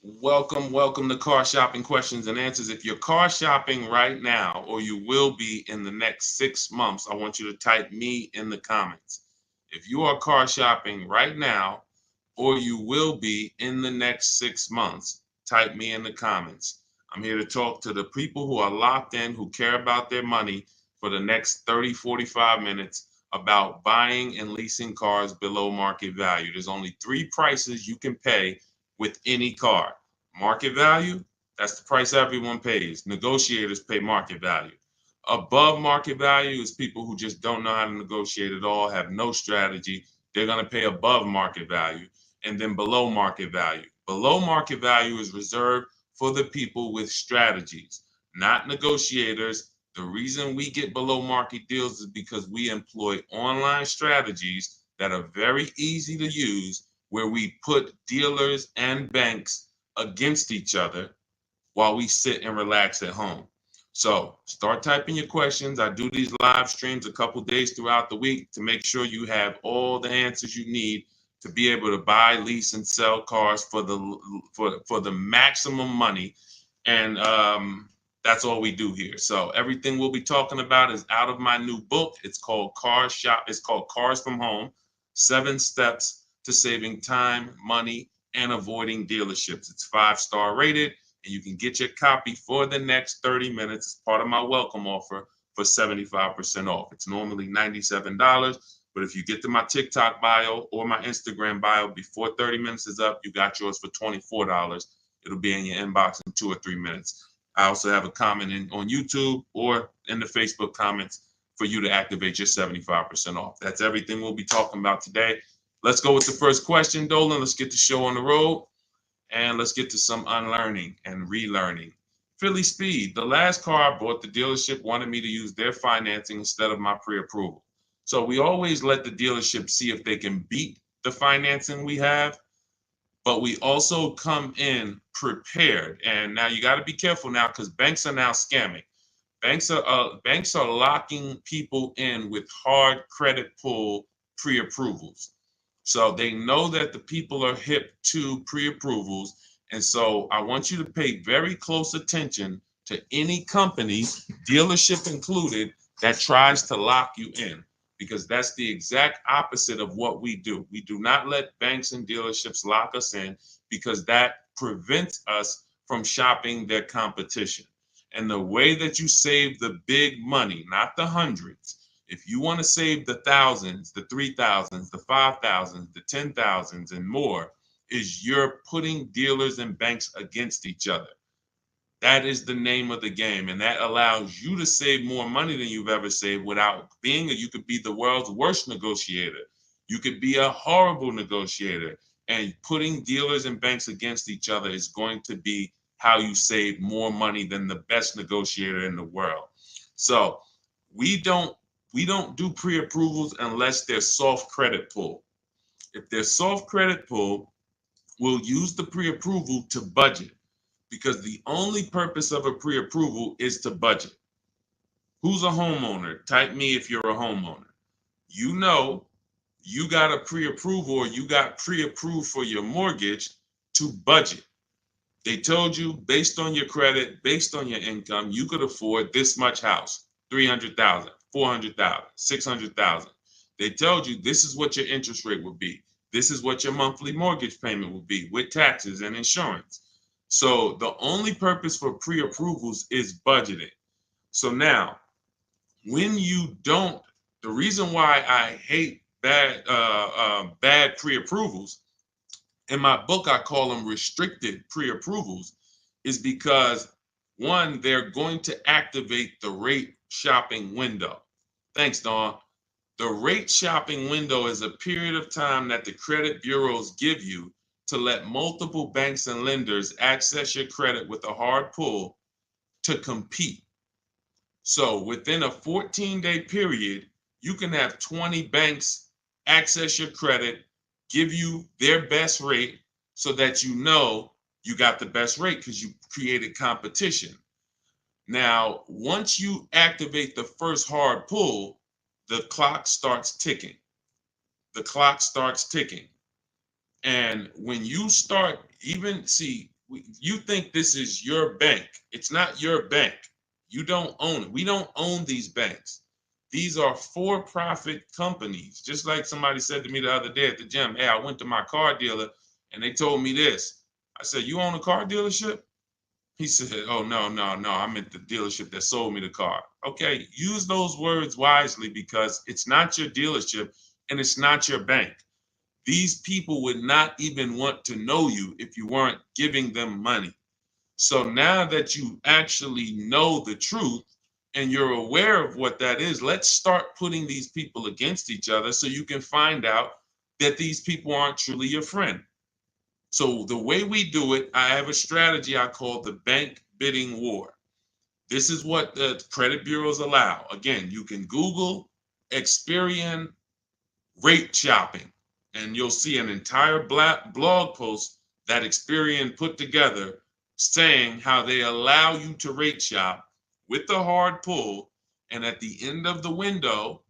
Welcome to Car Shopping Questions and Answers. If you're car shopping right now, or you will be in the next 6 months, I want you to type me in the comments. If you are car shopping right now, or you will be in the next 6 months, type me in the comments. I'm here to talk to the people who are locked in, who care about their money for the next 30, 45 minutes about buying and leasing cars below market value. There's only three prices you can pay with any car. Market value, that's the price everyone pays. Negotiators pay market value. Above market value is people who just don't know how to negotiate at all, have no strategy. They're going to pay above market value. And then below market value. Below market value is reserved for the people with strategies, not negotiators. The reason we get below market deals is because we employ online strategies that are very easy to use, where we put dealers and banks against each other while we sit and relax at home. So start typing your questions. I do these live streams a couple days throughout the week to make sure you have all the answers you need to be able to buy, lease, and sell cars for the maximum money. And that's all we do here. So everything we'll be talking about is out of my new book. It's called It's called Cars from Home: 7 Steps to Saving Time, Money, and Avoiding Dealerships. It's 5-star rated, and you can get your copy for the next 30 minutes as part of my welcome offer for 75% off. It's normally $97, but if you get to my TikTok bio or my Instagram bio before 30 minutes is up, you got yours for $24. It'll be in your inbox in 2 or 3 minutes. I also have a comment on YouTube or in the Facebook comments for you to activate your 75% off. That's everything we'll be talking about today. Let's go with the first question, Dolan. Let's get the show on the road, and let's get to some unlearning and relearning. Philly Speed, the last car I bought, the dealership wanted me to use their financing instead of my pre-approval. So we always let the dealership see if they can beat the financing we have, but we also come in prepared. And now you got to be careful now, because banks are now scamming. Banks are locking people in with hard credit pull pre-approvals. So they know that the people are hip to pre-approvals. And so I want you to pay very close attention to any company, dealership included, that tries to lock you in, because that's the exact opposite of what we do. We do not let banks and dealerships lock us in, because that prevents us from shopping their competition. And the way that you save the big money, not the hundreds, if you want to save the thousands, the 3,000s, the 5,000s, the 10,000s, and more, is you're putting dealers and banks against each other. That is the name of the game, and that allows you to save more money than you've ever saved without being you could be the world's worst negotiator. You could be a horrible negotiator, and putting dealers and banks against each other is going to be how you save more money than the best negotiator in the world. So we don't do pre-approvals unless they're soft credit pull. If they're soft credit pull, we'll use the pre-approval to budget, because the only purpose of a pre-approval is to budget. Who's a homeowner? Type me if you're a homeowner. You know you got a pre-approval, or you got pre-approved for your mortgage to budget. They told you, based on your credit, based on your income, you could afford this much house: 300,000, 400,000, 600,000. They told you this is what your interest rate would be. This is what your monthly mortgage payment would be with taxes and insurance. So the only purpose for pre-approvals is budgeting. So now, when you don't, the reason why I hate bad pre-approvals, in my book I call them restricted pre-approvals, is because, one, they're going to activate the rate shopping window. Thanks, Dawn. The rate shopping window is a period of time that the credit bureaus give you to let multiple banks and lenders access your credit with a hard pull to compete. So within a 14-day period, you can have 20 banks access your credit, give you their best rate, so that you know you got the best rate because you created competition. Now, once you activate the first hard pull, the clock starts ticking. The clock starts ticking. And when you start, You think this is your bank. It's not your bank. You don't own it. We don't own these banks. These are for-profit companies. Just like somebody said to me the other day at the gym, hey, I went to my car dealer and they told me this. I said, you own a car dealership? He said, oh, no, no, no. I'm at the dealership that sold me the car. Okay, use those words wisely because it's not your dealership and it's not your bank. These people would not even want to know you if you weren't giving them money. So now that you actually know the truth and you're aware of what that is, let's start putting these people against each other so you can find out that these people aren't truly your friend. So the way we do it, I have a strategy I call the bank bidding war. This is what the credit bureaus allow. Again, you can Google Experian rate shopping, and you'll see an entire blog post that Experian put together saying how they allow you to rate shop with the hard pull. And at the end of the window,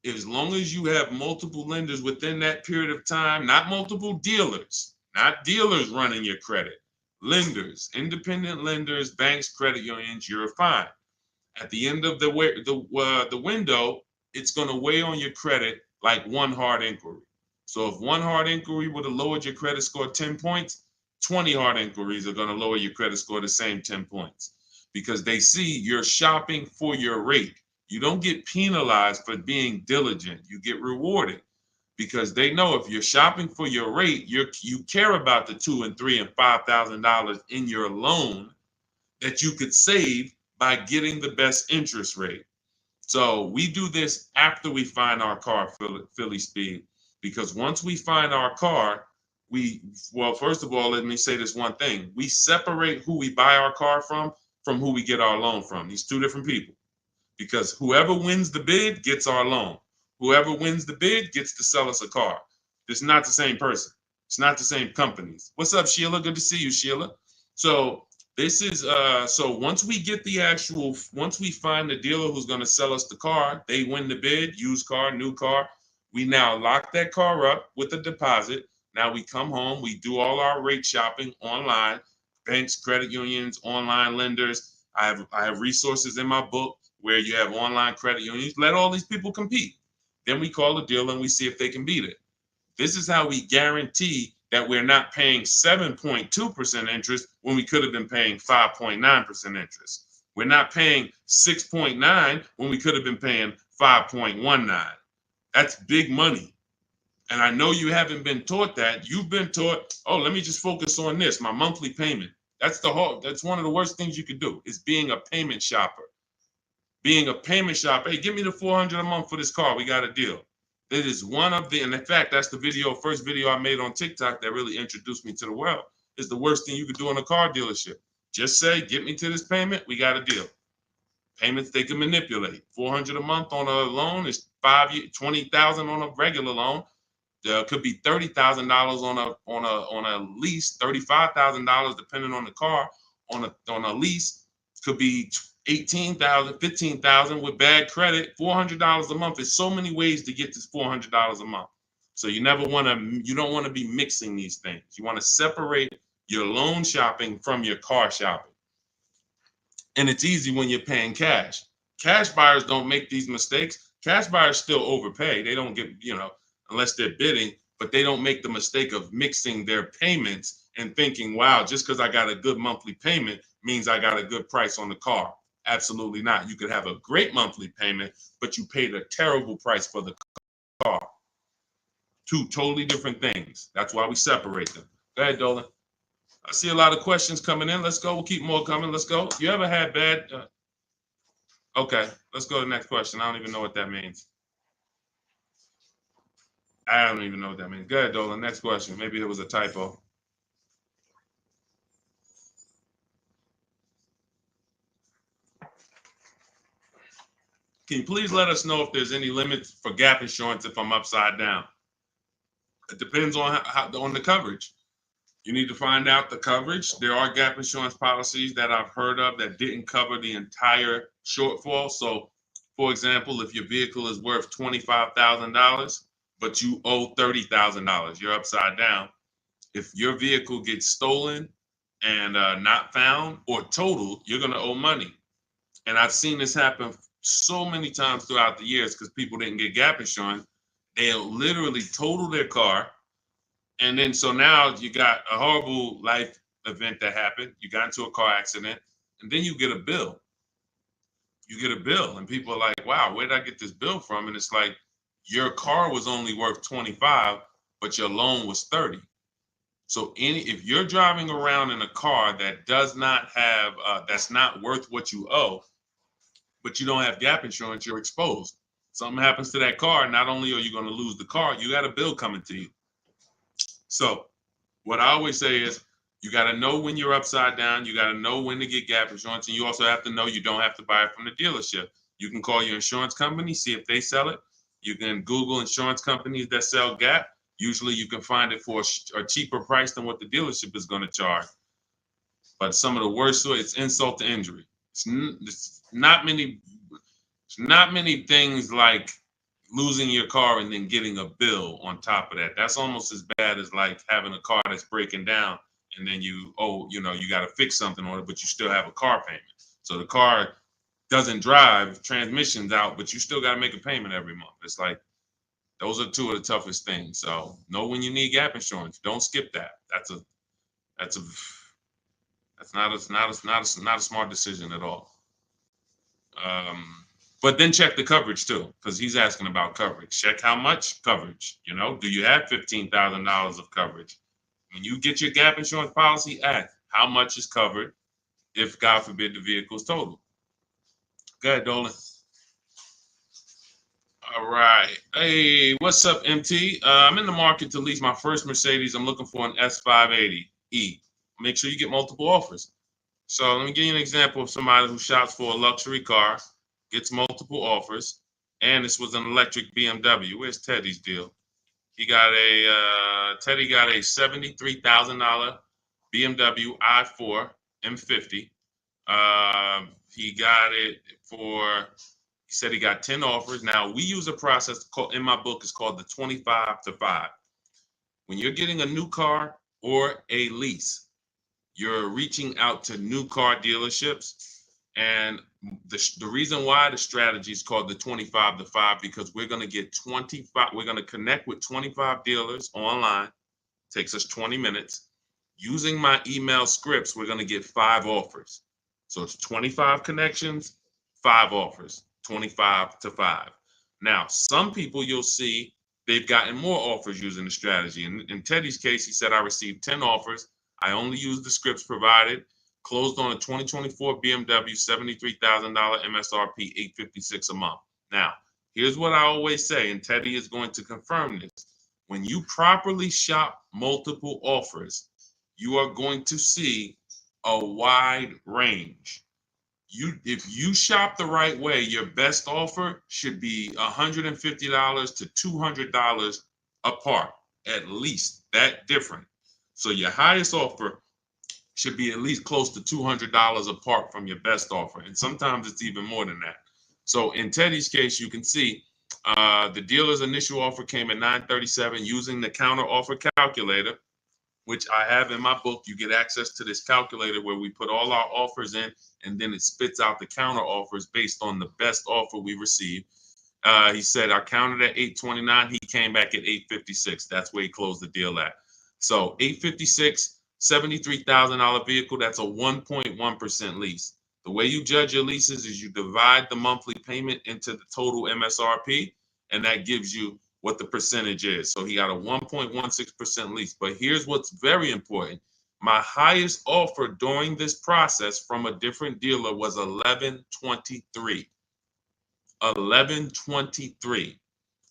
as long as you have multiple lenders within that period of time, not multiple dealers, not dealers running your credit, lenders, independent lenders, banks, credit unions, you're fine. At the end of the window, it's going to weigh on your credit like one hard inquiry. So if one hard inquiry would have lowered your credit score 10 points, 20 hard inquiries are going to lower your credit score the same 10 points because they see you're shopping for your rate. You don't get penalized for being diligent. You get rewarded because they know if you're shopping for your rate, you care about the $2,000 and $3,000 and $5,000 in your loan that you could save by getting the best interest rate. So we do this after we find our car, Philly Speed, because once we find our car, well, first of all, let me say this one thing. We separate who we buy our car from who we get our loan from. These two different people, because whoever wins the bid gets our loan. Whoever wins the bid gets to sell us a car. It's not the same person. It's not the same companies. What's up, Sheila? Good to see you, Sheila. So this is so once we find the dealer who's going to sell us the car, they win the bid, used car, new car. We now lock that car up with a deposit. Now we come home, we do all our rate shopping online, banks, credit unions, online lenders. I have resources in my book where you have online credit unions. Let all these people compete. Then we call the dealer and we see if they can beat it. This is how we guarantee that we're not paying 7.2% interest when we could have been paying 5.9% interest. We're not paying 6.9 when we could have been paying 5.19. That's big money. And I know you haven't been taught that. You've been taught, oh, let me just focus on this, my monthly payment. That's one of the worst things you could do is being a payment shopper. Being a payment shopper, hey, give me the $400 a month for this car. We got a deal. That is one of the, and in fact, that's the first video I made on TikTok that really introduced me to the world. Is the worst thing you could do in a car dealership. Just say, get me to this payment, we got a deal. Payments they can manipulate. $400 a month on a loan is 5 years, $20,000 on a regular loan. There could be $30,000 on a lease, $35,000 depending on the car. On a lease, could be $18,000, $15,000 with bad credit. $400 a month is so many ways to get this $400 a month. So you don't want to be mixing these things. You want to separate your loan shopping from your car shopping. And it's easy when you're paying cash. Cash buyers don't make these mistakes. Cash buyers still overpay. They don't get, unless they're bidding, but they don't make the mistake of mixing their payments and thinking, wow, just because I got a good monthly payment means I got a good price on the car. Absolutely not. You could have a great monthly payment, but you paid a terrible price for the car. Two totally different things. That's why we separate them. Go ahead, Dolan. I see a lot of questions coming in. Let's go. We'll keep more coming. Let's go. You ever had bad? Okay, let's go to the next question. I don't even know what that means. I don't even know what that means. Go ahead, Dolan. Next question. Maybe there was a typo. Can you please let us know if there's any limits for gap insurance if I'm upside down? It depends on on the coverage. You need to find out the coverage. There are gap insurance policies that I've heard of that didn't cover the entire shortfall. So, for example, if your vehicle is worth $25,000, but you owe $30,000, you're upside down. If your vehicle gets stolen and not found or totaled, you're going to owe money. And I've seen this happen so many times throughout the years because people didn't get gap insurance. They'll literally total their car. And then so now you got a horrible life event that happened. You got into a car accident, and then you get a bill. You get a bill, and people are like, wow, where did I get this bill from? And it's like, your car was only worth 25, but your loan was 30. So if you're driving around in a car that does not have, that's not worth what you owe, but you don't have gap insurance, you're exposed. Something happens to that car, not only are you going to lose the car, you got a bill coming to you. So what I always say is, you got to know when you're upside down. You got to know when to get gap insurance. And you also have to know you don't have to buy it from the dealership. You can call your insurance company, see if they sell it. You can Google insurance companies that sell gap. Usually you can find it for a cheaper price than what the dealership is going to charge. But some of the worst, it's insult to injury. It's not many things like losing your car and then getting a bill on top of that. That's almost as bad as like having a car that's breaking down and then you got to fix something on it, but you still have a car payment. So the car doesn't drive, transmission's out, but you still got to make a payment every month. It's like, those are two of the toughest things. So know when you need gap insurance. Don't skip that. That's not a smart decision at all. But then check the coverage too, because he's asking about coverage. Check how much coverage. Do you have $15,000 of coverage? When you get your gap insurance policy, ask how much is covered if, God forbid, the vehicle is totaled. Go ahead, Dolan. All right. Hey, what's up, MT? I'm in the market to lease my first Mercedes. I'm looking for an S580E. Make sure you get multiple offers. So let me give you an example of somebody who shops for a luxury car, gets multiple offers, and this was an electric BMW. Where's Teddy's deal? Teddy got a $73,000 BMW i4 M50. He got it for, he said he got 10 offers. Now, we use a process called, in my book, it's called the 25 to 5. When you're getting a new car or a lease, you're reaching out to new car dealerships. And the reason why the strategy is called the 25 to 5, because we're going to get 25, we're going to connect with 25 dealers online. Takes us 20 minutes. Using my email scripts, we're going to get 5 offers. So it's 25 connections, 5 offers, 25 to 5. Now, some people you'll see they've gotten more offers using the strategy. In Teddy's case, he said, I received 10 offers. I only used the scripts provided, closed on a 2024 BMW, $73,000 MSRP, $856 a month. Now, here's what I always say, and Teddy is going to confirm this. When you properly shop multiple offers, you are going to see a wide range. If you shop the right way, your best offer should be $150 to $200 apart, at least that different. So your highest offer should be at least close to $200 apart from your best offer. And sometimes it's even more than that. So in Teddy's case, you can see the dealer's initial offer came at $937 using the counter offer calculator, which I have in my book. You get access to this calculator where we put all our offers in, and then it spits out the counter offers based on the best offer we received. He said I counted at $829. He came back at $856. That's where he closed the deal at. So $856, $73,000 vehicle. That's a 1.1% lease. The way you judge your leases is you divide the monthly payment into the total MSRP, and that gives you what the percentage is. So he got a 1.16% lease. But here's what's very important. My highest offer during this process from a different dealer was 1123. 1123,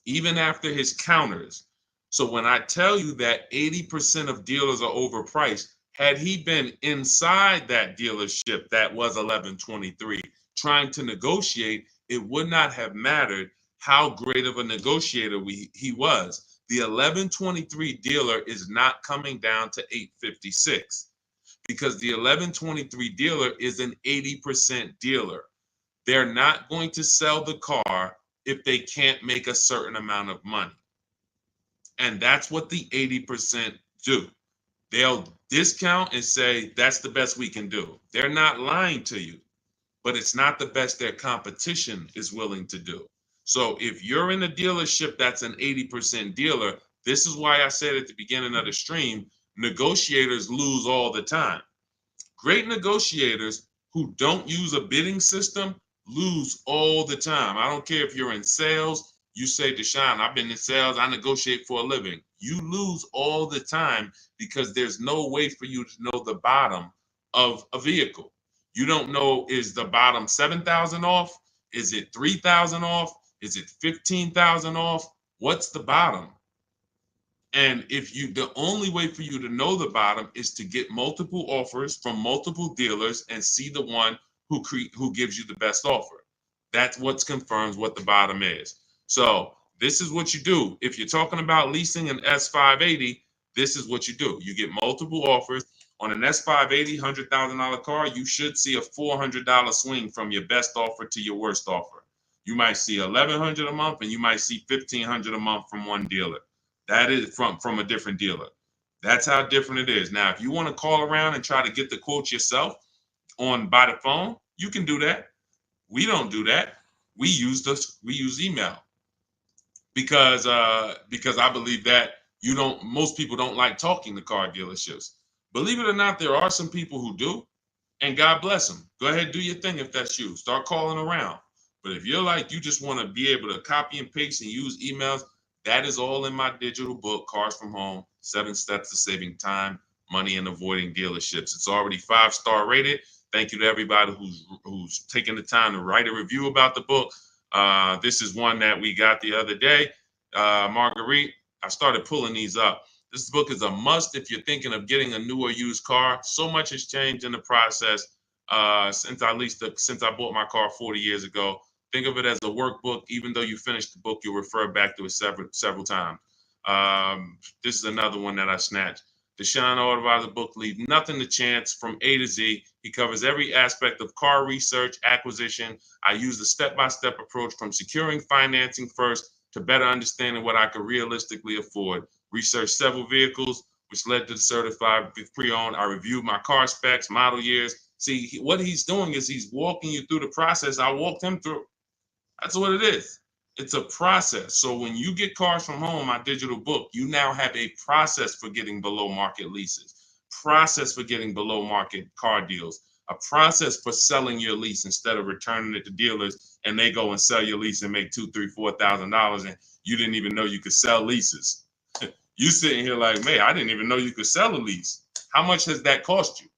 even after his counters. So when I tell you that 80% of dealers are overpriced, had he been inside that dealership that was 1123 trying to negotiate, it would not have mattered how great of a negotiator he was. The 1123 dealer is not coming down to 856 because the 1123 dealer is an 80% dealer. They're not going to sell the car if they can't make a certain amount of money. And that's what the 80% do. They'll discount and say, that's the best we can do. They're not lying to you, but it's not the best their competition is willing to do. So if you're in a dealership that's an 80% dealer, this is why I said at the beginning of the stream, negotiators lose all the time. Great negotiators who don't use a bidding system lose all the time. I don't care if you're in sales, you say, Deshone, I've been in sales, I negotiate for a living. You lose all the time because there's no way for you to know the bottom of a vehicle. You don't know, is the bottom 7,000 off? Is it 3,000 off? Is it 15,000 off? What's the bottom? And the only way for you to know the bottom is to get multiple offers from multiple dealers and see the one who gives you the best offer. That's what confirms what the bottom is. So this is what you do. If you're talking about leasing an S580, this is what you do. You get multiple offers. On an S580 $100,000 car, you should see a $400 swing from your best offer to your worst offer. You might see $1,100 a month, and you might see $1,500 a month from one dealer. That is from a different dealer. That's how different it is. Now, if you want to call around and try to get the quotes yourself by the phone, you can do that. We don't do that. We use email because I believe that most people don't like talking to car dealerships. Believe it or not, there are some people who do, and God bless them. Go ahead, do your thing if that's you. Start calling around. But if you're like, you just want to be able to copy and paste and use emails, that is all in my digital book, Cars from Home, 7 Steps to Saving Time, Money, and Avoiding Dealerships. It's already 5-star rated. Thank you to everybody who's taken the time to write a review about the book. This is one that we got the other day. Marguerite, I started pulling these up. This book is a must if you're thinking of getting a new or used car. So much has changed in the process since I bought my car 40 years ago. Think of it as a workbook. Even though you finish the book, you'll refer back to it several times. This is another one that I snatched. Deshone the Auto Advisor book leaves nothing to chance from A to Z. He covers every aspect of car research, acquisition. I use the step-by-step approach from securing financing first to better understanding what I could realistically afford. Researched several vehicles, which led to the certified pre-owned. I reviewed my car specs, model years. See, what he's doing is he's walking you through the process I walked him through. That's what it is. It's a process. So when you get Cars from Home, my digital book, you now have a process for getting below market leases, process for getting below market car deals, a process for selling your lease instead of returning it to dealers and they go and sell your lease and make $2,000, $3,000, $4,000 and you didn't even know you could sell leases. You sitting here like, man, I didn't even know you could sell a lease. How much has that cost you?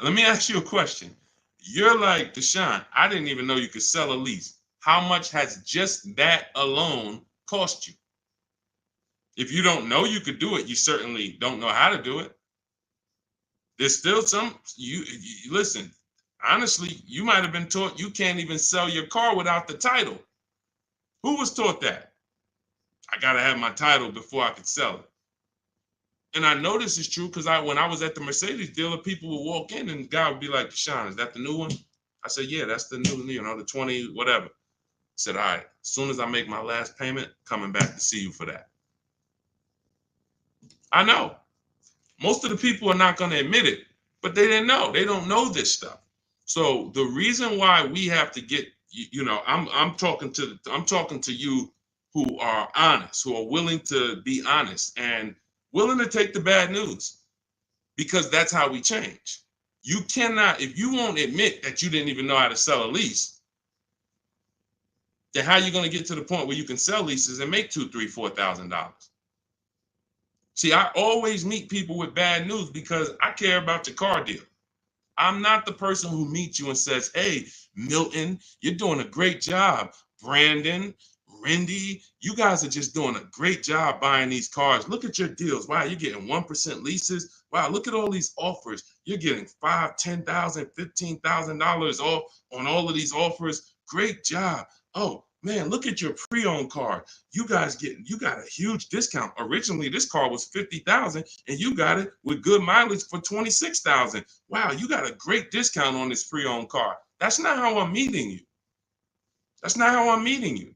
Let me ask you a question. You're like, Deshone, I didn't even know you could sell a lease. How much has just that alone cost you? If you don't know you could do it, you certainly don't know how to do it. There's still you listen, honestly, you might have been taught you can't even sell your car without the title. Who was taught that? I got to have my title before I could sell it. And I know this is true because when I was at the Mercedes dealer, people would walk in and the guy would be like, Deshone, is that the new one? I said, yeah, that's the new, the 20, whatever. I said, all right, as soon as I make my last payment, coming back to see you for that. I know. Most of the people are not going to admit it, but they didn't know. They don't know this stuff. So the reason why we have to get, I'm talking to you who are honest, who are willing to be honest and willing to take the bad news, because that's how we change. You cannot, if you won't admit that you didn't even know how to sell a lease, then how are you going to get to the point where you can sell leases and make $2,000, $3,000, $4,000? See, I always meet people with bad news because I care about your car deal. I'm not the person who meets you and says, hey, Milton, you're doing a great job. Brandon, Randy, you guys are just doing a great job buying these cars. Look at your deals. Wow, you're getting 1% leases. Wow, look at all these offers. You're getting $5,000, $10,000, $15,000 off on all of these offers. Great job. Oh, man, look at your pre-owned car. You got a huge discount. Originally, this car was $50,000 and you got it with good mileage for $26,000. Wow, you got a great discount on this pre-owned car. That's not how I'm meeting you. That's not how I'm meeting you.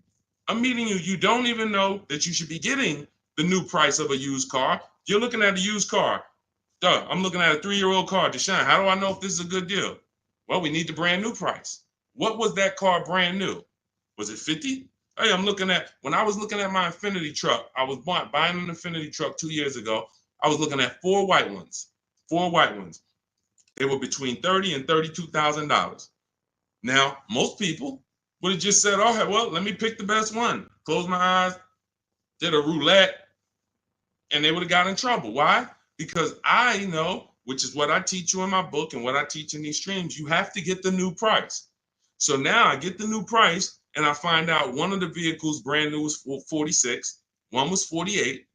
I'm meeting you. You don't even know that you should be getting the new price of a used car You're looking at a used car. Duh, I'm looking at a 3-year-old car. Deshone, how do I know if this is a good deal? Well, we need the brand new price. What was that car brand new? Was it 50? Hey, when I was looking at my Infinity truck, I was buying an Infinity truck 2 years ago. I was looking at 4 white ones. 4 white ones. They were between $30,000 and $32,000. Now, most people would have just said, "Oh, well, let me pick the best one." Close my eyes, did a roulette, and they would have got in trouble. Why? Because I know, which is what I teach you in my book and what I teach in these streams, you have to get the new price. So now I get the new price and I find out one of the vehicles brand new was 46, one was 48,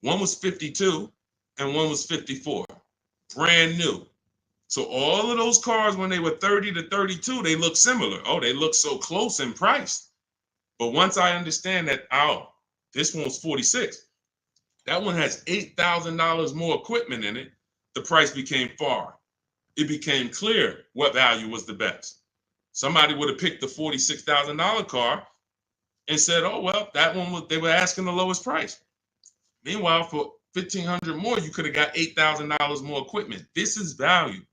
one was 52, and one was 54. Brand new. So all of those cars, when they were 30 to 32, they look similar. Oh, they look so close in price. But once I understand that, oh, this one's 46. That one has $8,000 more equipment in it. The price became far. It became clear what value was the best. Somebody would have picked the $46,000 car and said, "Oh, well, that one they were asking the lowest price." Meanwhile, for $1,500 more, you could have got $8,000 more equipment. This is value.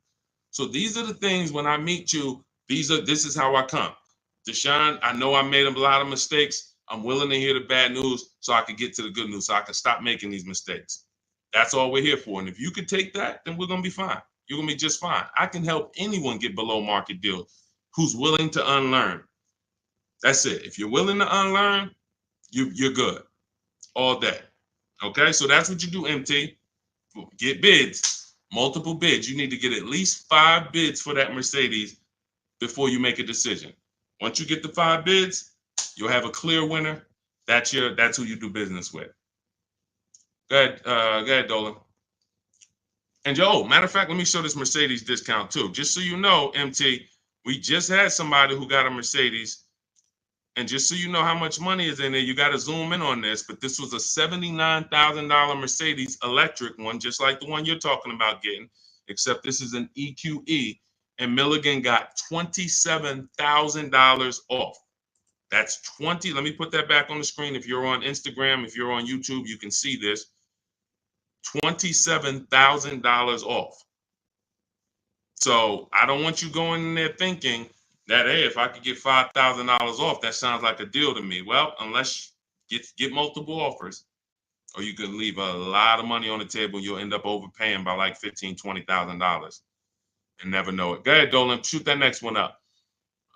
So these are the things when I meet you, this is how I come. Deshone, I know I made a lot of mistakes. I'm willing to hear the bad news so I can get to the good news, so I can stop making these mistakes. That's all we're here for. And if you could take that, then we're going to be fine. You're going to be just fine. I can help anyone get below market deals who's willing to unlearn. That's it. If you're willing to unlearn, you're good all day. Okay, so that's what you do, MT. Get bids, multiple bids. You need to get at least 5 bids for that Mercedes before you make a decision. Once you get the 5 bids, you'll have a clear winner. That's who you do business with. Go ahead, Dolan. And matter of fact, let me show this Mercedes discount too. Just so you know, MT, we just had somebody who got a Mercedes. And just so you know how much money is in there, you got to zoom in on this. But this was a $79,000 Mercedes electric one, just like the one you're talking about getting, except this is an EQE. And Milligan got $27,000 off. That's 20. Let me put that back on the screen. If you're on Instagram, if you're on YouTube, you can see this. $27,000 off. So I don't want you going in there thinking that, hey, if I could get $5,000 off, that sounds like a deal to me. Well, unless you get multiple offers, or you could leave a lot of money on the table, you'll end up overpaying by like $15,000, $20,000 and never know it. Go ahead, Dolan, shoot that next one up.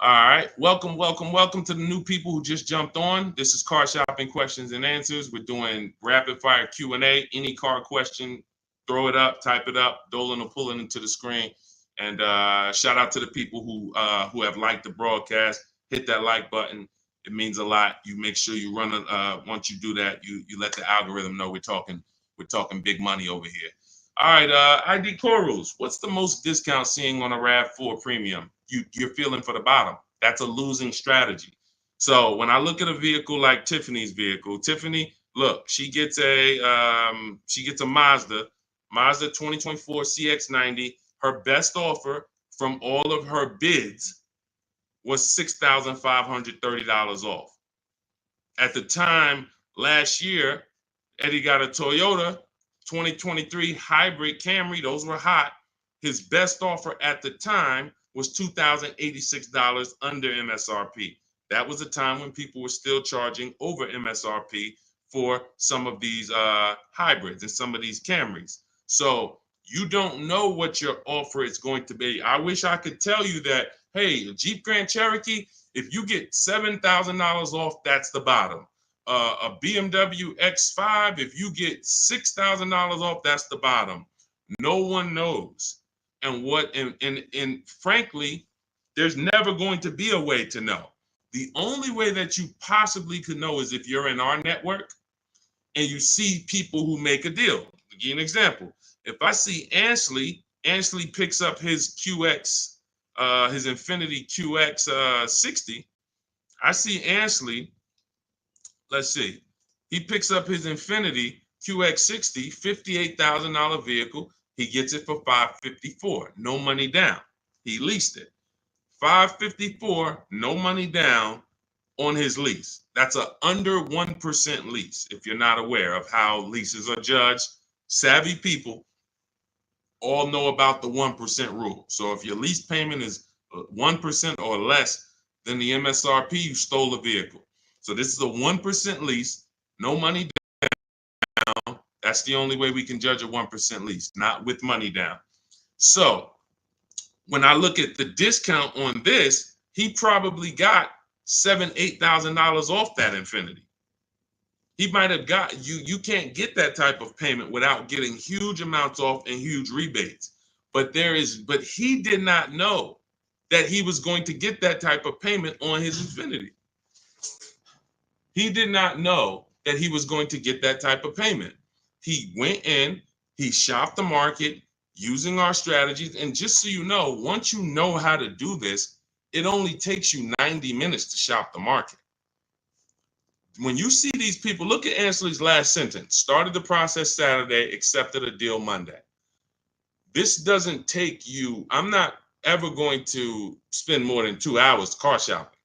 All right, welcome to the new people who just jumped on. This is Car Shopping Questions and Answers. We're doing rapid fire Q&A. Any car question, throw it up, type it up. Dolan will pull it into the screen. And shout out to the people who have liked the broadcast. Hit that like button. It means a lot. You make sure you run once you do that, you let the algorithm know we're talking big money over here. All right, ID Corals, what's the most discount seeing on a RAV4 premium? You're feeling for the bottom. That's a losing strategy. So when I look at a vehicle like Tiffany's vehicle, Tiffany, look, she gets a Mazda 2024 CX-90. Her best offer from all of her bids was $6,530 off. At the time last year, Eddie got a Toyota 2023 hybrid Camry. Those were hot. His best offer at the time was $2,086 under MSRP. That was a time when people were still charging over MSRP for some of these hybrids and some of these Camrys. So you don't know what your offer is going to be. I wish I could tell you that, hey, a Jeep Grand Cherokee, if you get $7,000 off, that's the bottom. A BMW X5, if you get $6,000 off, that's the bottom. No one knows. And frankly, there's never going to be a way to know. The only way that you possibly could know is if you're in our network and you see people who make a deal. I'll give you an example. If I see Ansley picks up his QX, his Infinity QX 60. I see Ansley, let's see, he picks up his Infinity QX 60, $58,000 vehicle. He gets it for $554, no money down. He leased it. $554, no money down on his lease. That's a under 1% lease, if you're not aware of how leases are judged. savvy people all know about the 1% rule. So if your lease payment is 1% or less than the MSRP, you stole a vehicle. So this is a 1% lease, no money down. That's the only way we can judge a 1% lease, not with money down. So when I look at the discount on this, he probably got $7,000-8,000 off that Infiniti. He might have got you can't get that type of payment without getting huge amounts off and huge rebates. But he did not know that he was going to get that type of payment on his Infiniti. He did not know that he was going to get that type of payment. He went in, he shopped the market using our strategies. And just so you know, once you know how to do this, it only takes you 90 minutes to shop the market. When you see these people, look at Ansley's last sentence. Started the process Saturday, accepted a deal Monday. This doesn't take you, I'm not ever going to spend more than 2 hours car shopping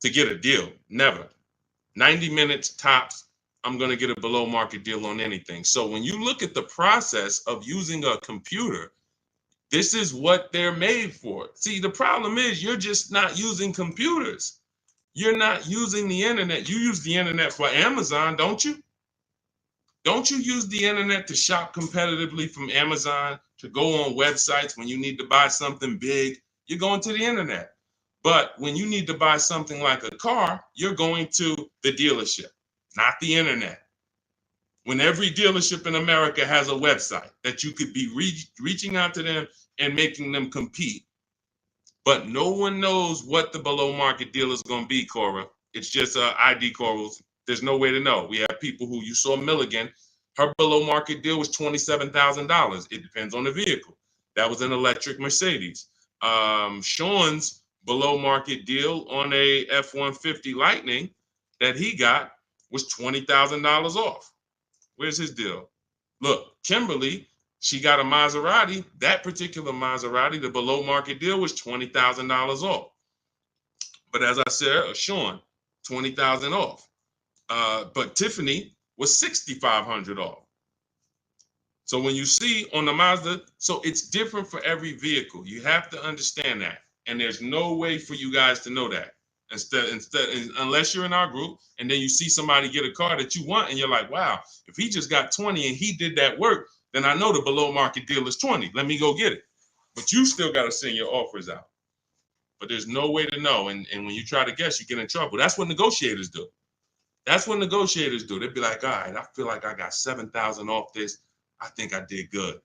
to get a deal. Never. 90 minutes tops, I'm going to get a below market deal on anything. So when you look at the process of using a computer, this is what they're made for. See, the problem is you're just not using computers. You're not using the internet. You use the internet for Amazon, don't you? Don't you use the internet to shop competitively from Amazon, to go on websites when you need to buy something big? You're going to the internet. But when you need to buy something like a car, you're going to the dealership, not the internet. When every dealership in America has a website that you could be reaching out to them and making them compete. But no one knows what the below market deal is going to be, Cora. It's just ID corals. There's no way to know. We have people who, you saw Milligan, her below market deal was $27,000. It depends on the vehicle. That was an electric Mercedes. Sean's below market deal on a F-150 Lightning that he got was $20,000 off. Where's his deal? Look, Kimberly, she got a Maserati. That particular Maserati, the below market deal was $20,000 off. But as I said, Sean, $20,000 off. But Tiffany was $6,500 off. So when you see on the Mazda, so it's different for every vehicle. You have to understand that. And there's no way for you guys to know that. Unless you're in our group and then you see somebody get a car that you want and you're like, wow, if he just got 20 and he did that work, then I know the below market deal is 20. Let me go get it. But you still got to send your offers out. But there's no way to know. And when you try to guess, you get in trouble. That's what negotiators do. That's what negotiators do. They'd be like, all right, I feel like I got 7,000 off this. I think I did good.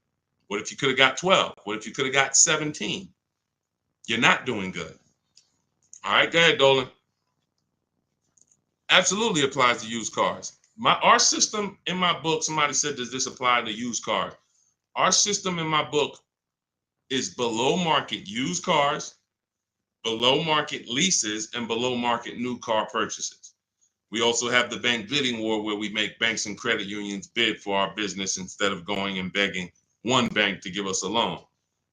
What if you could have got 12? What if you could have got 17? You're not doing good. All right, go ahead, Dolan. Absolutely applies to used cars. Our system in my book, somebody said, does this apply to used cars? Our system in my book is below market used cars, below market leases, and below market new car purchases. We also have the bank bidding war where we make banks and credit unions bid for our business instead of going and begging one bank to give us a loan.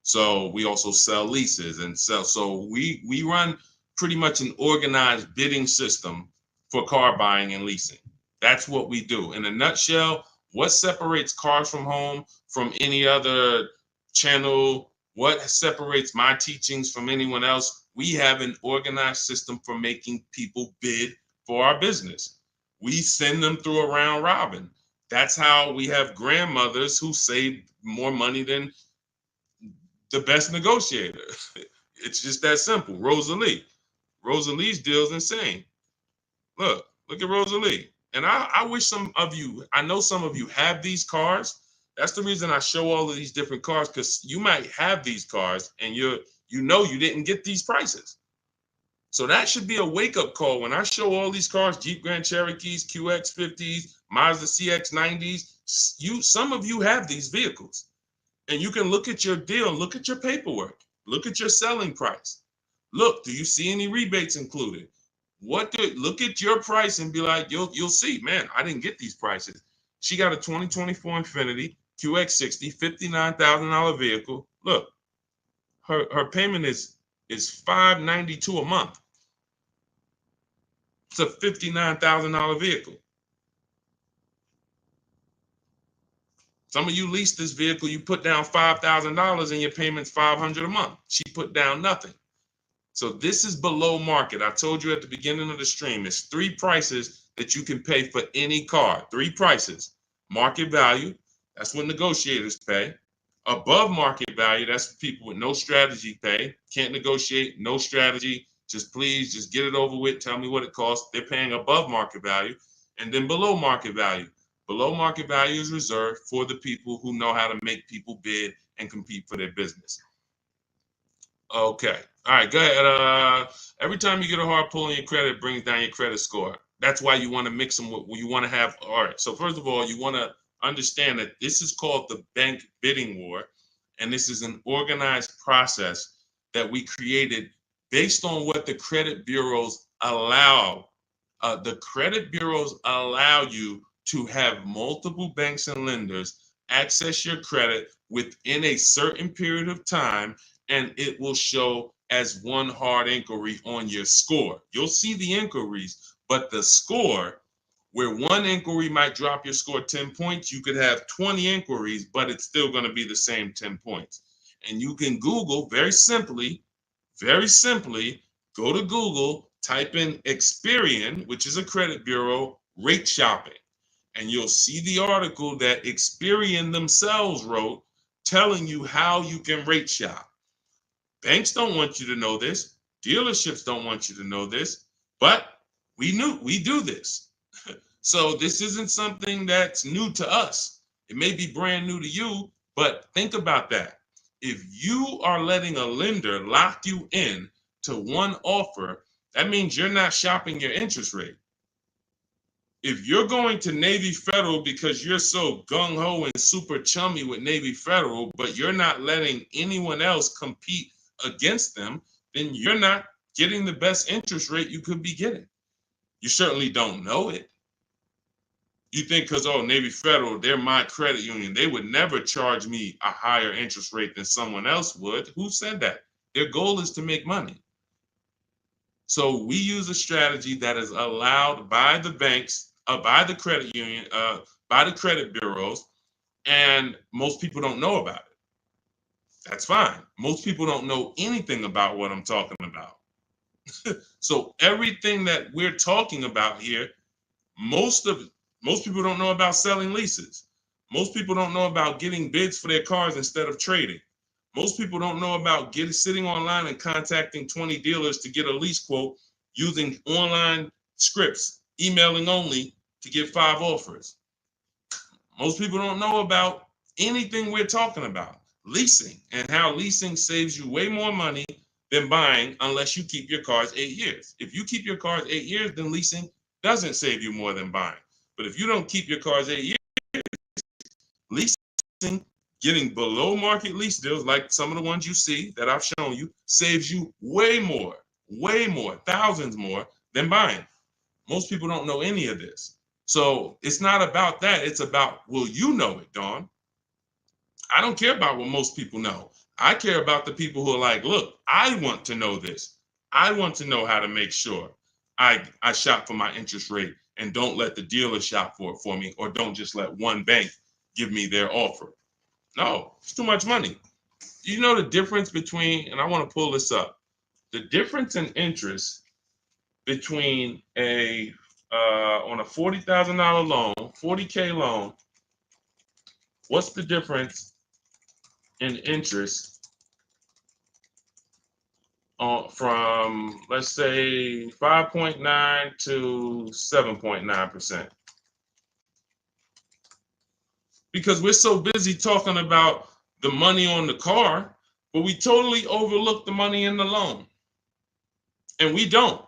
So we also sell leases and sell. So we run pretty much an organized bidding system for car buying and leasing. That's what we do. In a nutshell, what separates Cars from Home from any other channel? What separates my teachings from anyone else? We have an organized system for making people bid for our business. We send them through a round robin. That's how we have grandmothers who save more money than the best negotiator. It's just that simple. Rosalie. Rosalie's deal is insane. Look at Rosalie. And I wish some of you, I know some of you have these cars. That's the reason I show all of these different cars, because you might have these cars and you didn't get these prices. So that should be a wake-up call when I show all these cars, Jeep Grand Cherokees, QX50s, Mazda CX90s. Some of you have these vehicles. And you can look at your deal, look at your paperwork, look at your selling price. Look, do you see any rebates included? Look at your price and be like, you'll see, man, I didn't get these prices. She got a 2024 Infiniti QX60, $59,000 vehicle. Look, her payment is $592 a month. It's a $59,000 vehicle. Some of you lease this vehicle, you put down $5,000 and your payment's $500 a month. She put down nothing. So this is below market. I told you at the beginning of the stream, it's 3 prices that you can pay for any car. 3 prices. Market value, that's what negotiators pay. Above market value, that's people with no strategy pay. Can't negotiate, no strategy. Just please, just get it over with. Tell me what it costs. They're paying above market value. And then below market value. Below market value is reserved for the people who know how to make people bid and compete for their business. Okay. All right, go ahead. Every time you get a hard pull on your credit, it brings down your credit score. That's why you want to mix them with, you want to have, all right. So first of all, you want to understand that this is called the bank bidding war. And this is an organized process that we created based on what the credit bureaus allow. The credit bureaus allow you to have multiple banks and lenders access your credit within a certain period of time, and it will show as one hard inquiry on your score. You'll see the inquiries, but the score, where one inquiry might drop your score 10 points, you could have 20 inquiries, but it's still going to be the same 10 points. And you can Google very simply, go to Google, type in Experian, which is a credit bureau, rate shopping. And you'll see the article that Experian themselves wrote telling you how you can rate shop. Banks don't want you to know this. Dealerships don't want you to know this, but we do this. So this isn't something that's new to us. It may be brand new to you, but think about that. If you are letting a lender lock you in to one offer, that means you're not shopping your interest rate. If you're going to Navy Federal because you're so gung-ho and super chummy with Navy Federal, but you're not letting anyone else compete against them, then you're not getting the best interest rate you could be getting. You certainly don't know it. You think because, oh, Navy Federal, they're my credit union, they would never charge me a higher interest rate than someone else would. Who said that? Their goal is to make money. So we use a strategy that is allowed by the banks, by the credit union, by the credit bureaus, and most people don't know about it. That's fine. Most people don't know anything about what I'm talking about. So everything that we're talking about here, most people don't know about selling leases. Most people don't know about getting bids for their cars instead of trading. Most people don't know about sitting online and contacting 20 dealers to get a lease quote using online scripts, emailing only to get 5 offers. Most people don't know about anything we're talking about, leasing, and how leasing saves you way more money than buying unless you keep your cars 8 years. If you keep your cars 8 years, then leasing doesn't save you more than buying. But if you don't keep your cars 8 years, leasing, getting below market lease deals like some of the ones you see that I've shown you, saves you way more, thousands more than buying. Most people don't know any of this. So it's not about that. It's about, will you know it, Dawn? I don't care about what most people know. I care about the people who are like, look, I want to know this. I want to know how to make sure I shop for my interest rate and don't let the dealer shop for it for me, or don't just let one bank give me their offer. No, it's too much money. You know the difference between, and I want to pull this up, the difference in interest between on a $40,000 loan, 40K loan, what's the difference in interest from, let's say, 5.9 to 7.9%? Because we're so busy talking about the money on the car, but we totally overlook the money in the loan. And we don't.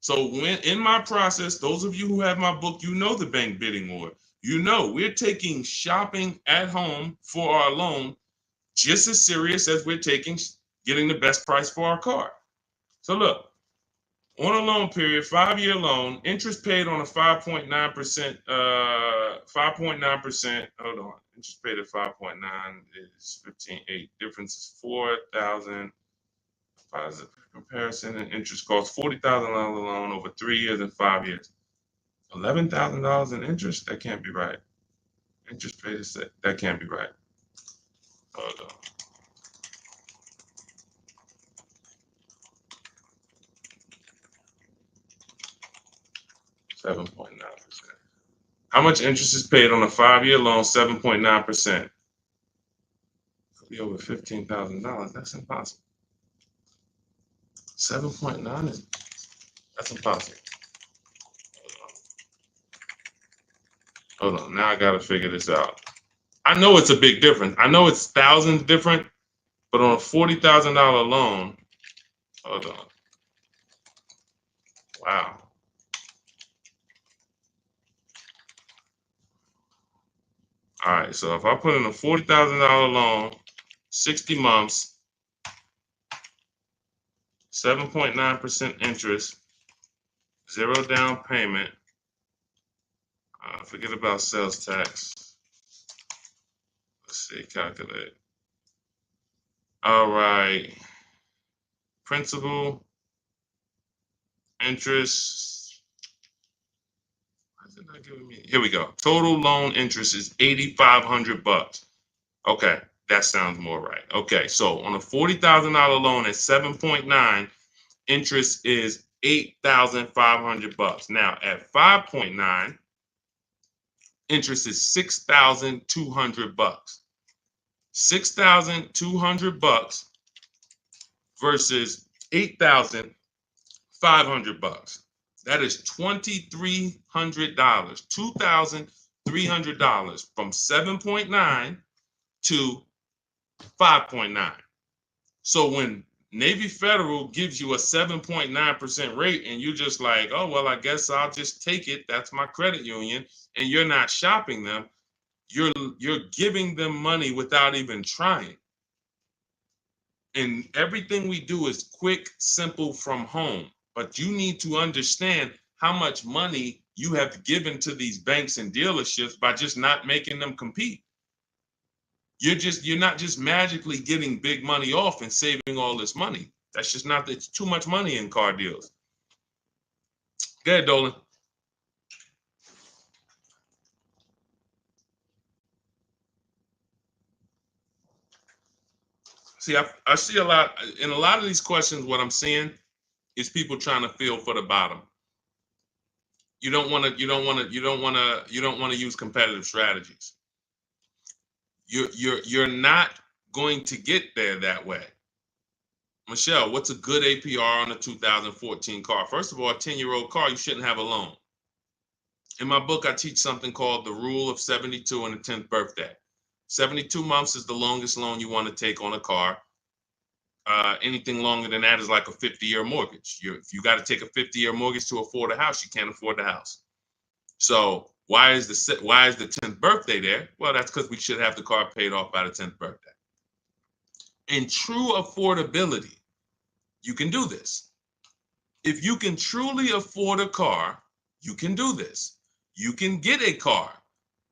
So when in my process, those of you who have my book, you know the bank bidding war. You know we're taking shopping at home for our loan just as serious as we're taking getting the best price for our car. So look, on a loan period, 5-year loan, interest paid on a 5.9%, 5.9%, hold on, interest paid at 5.9 is 15.8, difference is 4,000, positive comparison, and interest cost $40,000 loan over 3 years and 5 years. $11,000 in interest? That can't be right. Interest paid is that can't be right. Hold on. $7.9%. How much interest is paid on a 5-year loan? 7.9%. Could be over $15,000. That's impossible. 7.9 is that's impossible. Hold on. Now I gotta figure this out. I know it's a big difference. I know it's thousands different, but on a $40,000 loan, hold on. Wow. All right. So if I put in a $40,000 loan, 60 months, 7.9% interest, 0 down payment. Forget about sales tax. Let's see, calculate. All right. Principal, interest. Why is it not giving me? Here we go. Total loan interest is $8,500. Okay, that sounds more right. Okay, so on a $40,000 loan at 7.9, interest is $8,500. Now at 5.9, interest is $6,200. $6,200 versus $8,500. That is $2,300. $2,300 from 7.9 to 5.9. So when Navy Federal gives you a 7.9% rate and you're just like, oh, well, I guess I'll just take it. That's my credit union. And you're not shopping them. You're giving them money without even trying. And everything we do is quick, simple from home. But you need to understand how much money you have given to these banks and dealerships by just not making them compete. You're not just magically getting big money off and saving all this money. That's just not, it's too much money in car deals. Go ahead, Dolan. See, I see a lot in a lot of these questions. What I'm seeing is people trying to feel for the bottom. You don't want to use competitive strategies. You're not going to get there that way. Michelle, what's a good APR on a 2014 car? First of all, a 10-year-old car, you shouldn't have a loan. In my book, I teach something called the rule of 72 and the 10th birthday. 72 months is the longest loan you want to take on a car. Anything longer than that is like a 50-year mortgage. If you got to take a 50-year mortgage to afford a house, you can't afford the house. So why is the 10th birthday there? Well, that's because we should have the car paid off by the 10th birthday. In true affordability, you can do this. If you can truly afford a car, you can do this. You can get a car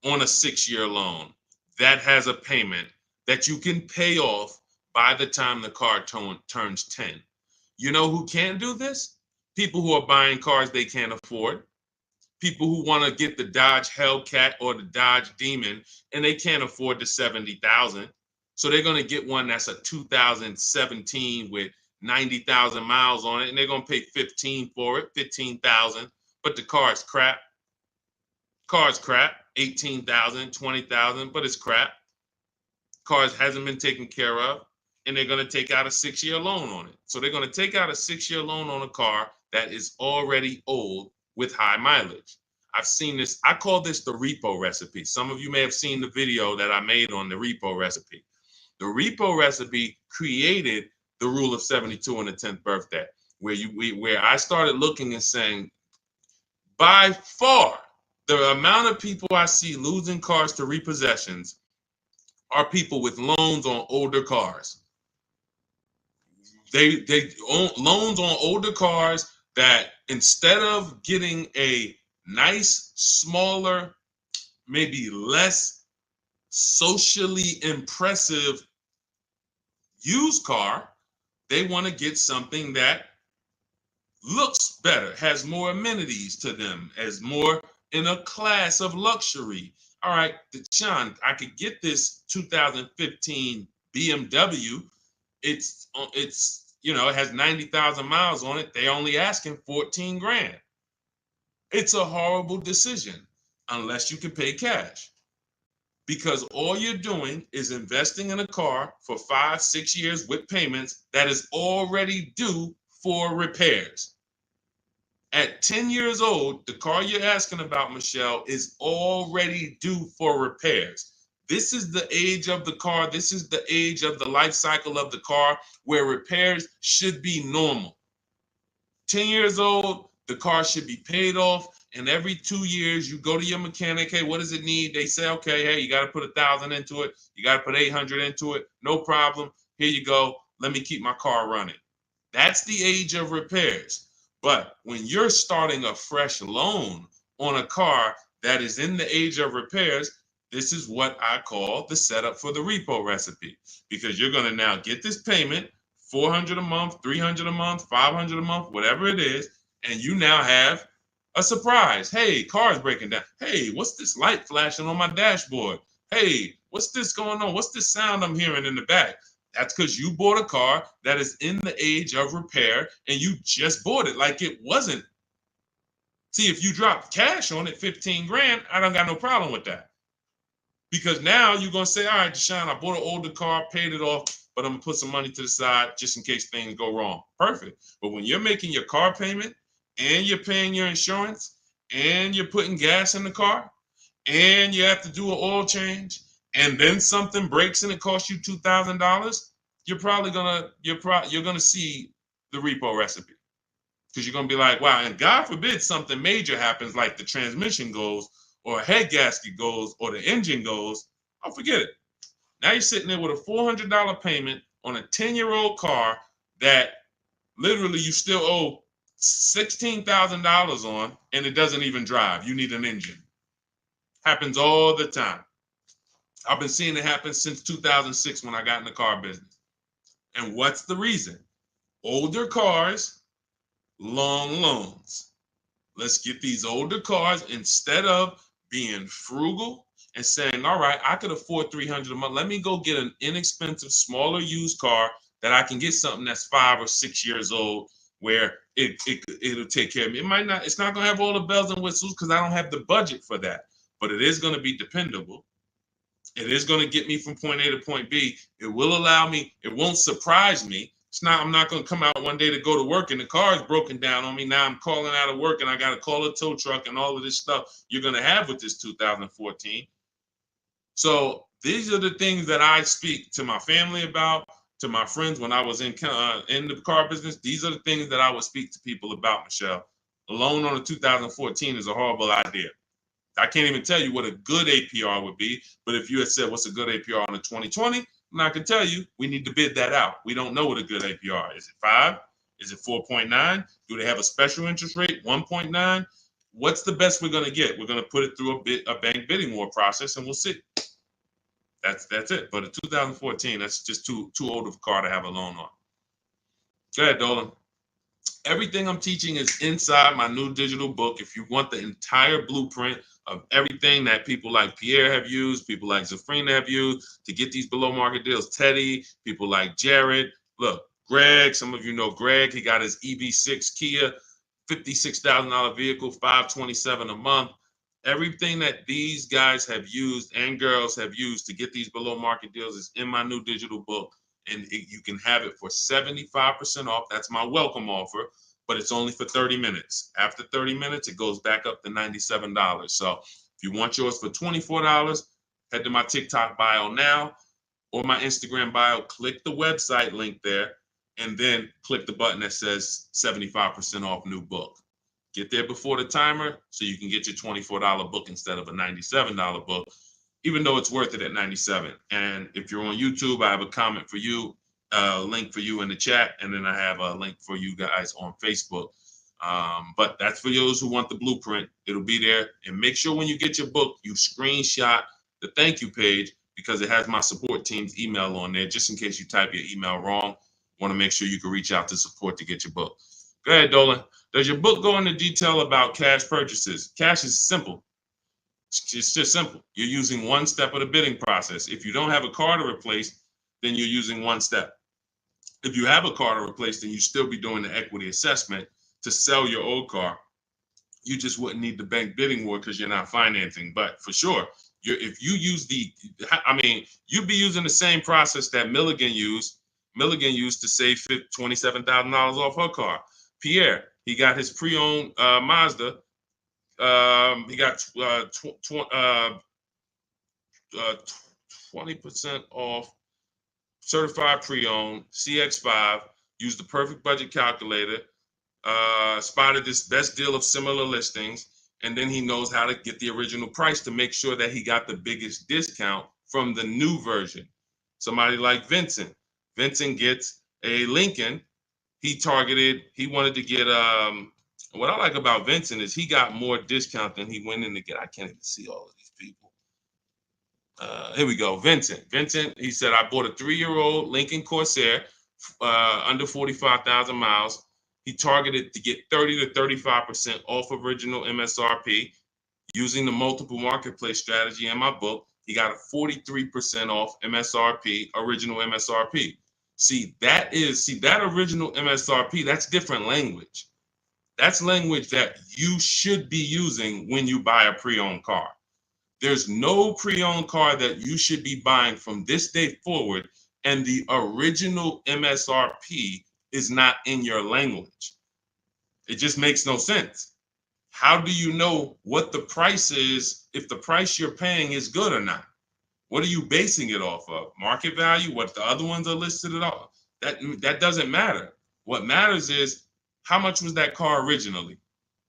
on a 6-year loan that has a payment that you can pay off by the time the car turns 10. You know who can't do this? People who are buying cars they can't afford. People who want to get the Dodge Hellcat or the Dodge Demon and they can't afford the $70,000. So they're going to get one that's a 2017 with 90,000 miles on it, and they're going to pay 15 for it, 15,000. But the car is crap. Car's crap, 18,000, 20,000, but it's crap. Cars hasn't been taken care of, and they're going to take out a 6-year loan on it. So they're going to take out a 6-year loan on a car that is already old with high mileage. I've seen this. I call this the repo recipe. Some of you may have seen the video that I made on the repo recipe. The repo recipe created the rule of 72 and the 10th birthday, where I started looking and saying, by far, the amount of people I see losing cars to repossessions are people with loans on older cars. They own loans on older cars that instead of getting a nice, smaller, maybe less socially impressive used car, they want to get something that looks better, has more amenities to them, as more in a class of luxury. all right, Deshaun, I could get this 2015 BMW. It's it has 90,000 miles on it. They only asking 14 grand. It's a horrible decision unless you can pay cash, because all you're doing is investing in a car for 5-6 years with payments that is already due for repairs. At 10 years old, the car you're asking about, Michelle, is already due for repairs. This is the age of the car. This is the age of the life cycle of the car where repairs should be normal. 10 years old, the car should be paid off. And every 2 years, you go to your mechanic. Hey, what does it need? They say, okay, hey, you got to put 1,000 into it. You got to put 800 into it. No problem. Here you go. Let me keep my car running. That's the age of repairs. But when you're starting a fresh loan on a car that is in the age of repairs, this is what I call the setup for the repo recipe, because you're going to now get this payment, $400 a month, $300 a month, $500 a month, whatever it is, and you now have a surprise. Hey, car's breaking down. Hey, what's this light flashing on my dashboard? Hey, what's this going on? What's this sound I'm hearing in the back? That's because you bought a car that is in the age of repair and you just bought it like it wasn't. See, if you drop cash on it, 15 grand, I don't got no problem with that. Because now you're going to say, all right, Deshaun, I bought an older car, paid it off, but I'm going to put some money to the side just in case things go wrong. Perfect. But when you're making your car payment and you're paying your insurance and you're putting gas in the car and you have to do an oil change and then something breaks and it costs you $2,000, you're gonna see the repo recipe, because you're gonna be like, wow, and God forbid something major happens, like the transmission goes or a head gasket goes or the engine goes. Oh, forget it. Now you're sitting there with a $400 payment on a 10-year-old car that literally you still owe $16,000 on, and it doesn't even drive. You need an engine. Happens all the time. I've been seeing it happen since 2006 when I got in the car business. And what's the reason? Older cars, long loans. Let's get these older cars, instead of being frugal and saying, all right, I could afford $300 a month. Let me go get an inexpensive, smaller used car that I can get something that's 5 or 6 years old, where it'll take care of me. It's not going to have all the bells and whistles because I don't have the budget for that, but it is going to be dependable. It is going to get me from point A to point B. It will allow me, it won't surprise me. I'm not going to come out one day to go to work and the car is broken down on me. Now I'm calling out of work and I got to call a tow truck and all of this stuff you're going to have with this 2014. So these are the things that I speak to my family about, to my friends when I was in the car business. These are the things that I would speak to people about, Michelle. A loan on a 2014 is a horrible idea. I can't even tell you what a good APR would be, but if you had said, what's a good APR on a 2020? I'm not going to tell you. We need to bid that out. We don't know what a good APR is. Is it 5? Is it 4.9? Do they have a special interest rate, 1.9? What's the best we're going to get? We're going to put it through a bank bidding war process, and we'll see. That's it. But a 2014, that's just too old of a car to have a loan on. Go ahead, Dolan. Everything I'm teaching is inside my new digital book. If you want the entire blueprint of everything that people like Pierre have used, people like Zafrina have used to get these below market deals, Teddy, people like Jared, look, Greg, some of you know Greg, he got his EV6 Kia, $56,000 vehicle, $527 a month. Everything that these guys have used and girls have used to get these below market deals is in my new digital book. And you can have it for 75% off. That's my welcome offer, but it's only for 30 minutes. After 30 minutes, it goes back up to $97. So if you want yours for $24, head to my TikTok bio now or my Instagram bio, click the website link there, and then click the button that says 75% off new book. Get there before the timer so you can get your $24 book instead of a $97 book, even though it's worth it at $97. And if you're on YouTube, I have a comment for you, a link for you in the chat, and then I have a link for you guys on Facebook. But that's for those who want the blueprint. It'll be there. And make sure when you get your book, you screenshot the thank you page, because it has my support team's email on there, just in case you type your email wrong. Want to make sure you can reach out to support to get your book. Go ahead, Dolan. Does your book go into detail about cash purchases? Cash is simple. It's just simple. You're using one step of the bidding process. If you don't have a car to replace, then you're using one step. If you have a car to replace, then you still be doing the equity assessment to sell your old car. You just wouldn't need the bank bidding war because you're not financing. But for sure, if you use you'd be using the same process that Milligan used. Milligan used to save $27,000 off her car. Pierre, he got his pre-owned Mazda. He got 20% off certified pre-owned CX5. Used the perfect budget calculator. Spotted this best deal of similar listings, and then he knows how to get the original price to make sure that he got the biggest discount from the new version. Somebody like Vincent gets a Lincoln. He wanted to get what I like about Vincent is he got more discount than he went in to get. I can't even see all of these people. Here we go. Vincent, he said, I bought a 3-year-old Lincoln Corsair under 45,000 miles. He targeted to get 30 to 35% off original MSRP using the multiple marketplace strategy in my book. He got a 43% off MSRP, original MSRP. See, that original MSRP, that's different language. That's language that you should be using when you buy a pre-owned car. There's no pre-owned car that you should be buying from this day forward, and the original MSRP is not in your language. It just makes no sense. How do you know what the price is if the price you're paying is good or not? What are you basing it off of? Market value? What the other ones are listed at all? That doesn't matter. What matters is how much was that car originally?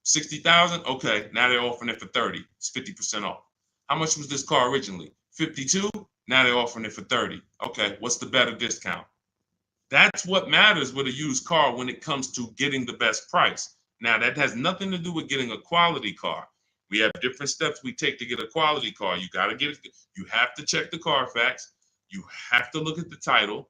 60,000? Okay, now they're offering it for 30. It's 50% off. How much was this car originally? 52? Now they're offering it for 30. Okay, what's the better discount? That's what matters with a used car when it comes to getting the best price. Now, that has nothing to do with getting a quality car. We have different steps we take to get a quality car. You got to get it. You have to check the Carfax. You have to look at the title.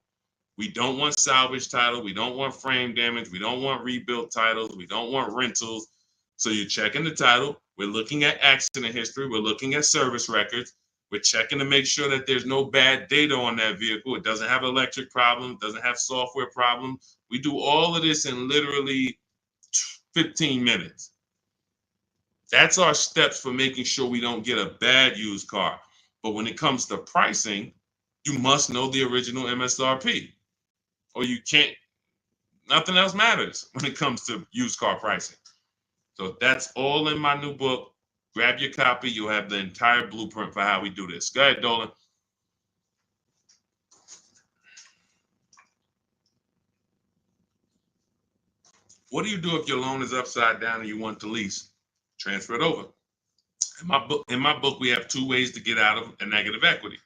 We don't want salvage title. We don't want frame damage. We don't want rebuilt titles. We don't want rentals. So you're checking the title. We're looking at accident history. We're looking at service records. We're checking to make sure that there's no bad data on that vehicle. It doesn't have electric problems, doesn't have software problems. We do all of this in literally 15 minutes. That's our steps for making sure we don't get a bad used car. But when it comes to pricing, you must know the original MSRP, or you can't, nothing else matters when it comes to used car pricing. So that's all in my new book. Grab your copy. You'll have the entire blueprint for how we do this. Go ahead, Dolan. What do you do if your loan is upside down and you want to lease? Transfer it over. In my book, we have 2 ways to get out of a negative equity.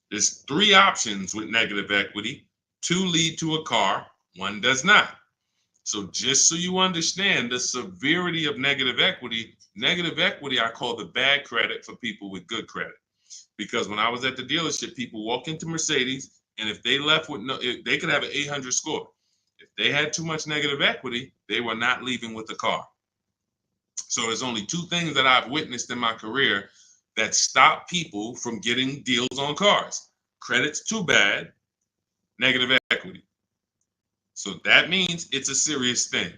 There's 3 options with negative equity. 2 lead to a car, 1 does not. So just so you understand the severity of negative equity I call the bad credit for people with good credit. Because when I was at the dealership, people walk into Mercedes, and if they left with they could have an 800 score. If they had too much negative equity, they were not leaving with the car. So there's only 2 things that I've witnessed in my career that stop people from getting deals on cars. Credit's too bad, negative equity. So that means it's a serious thing.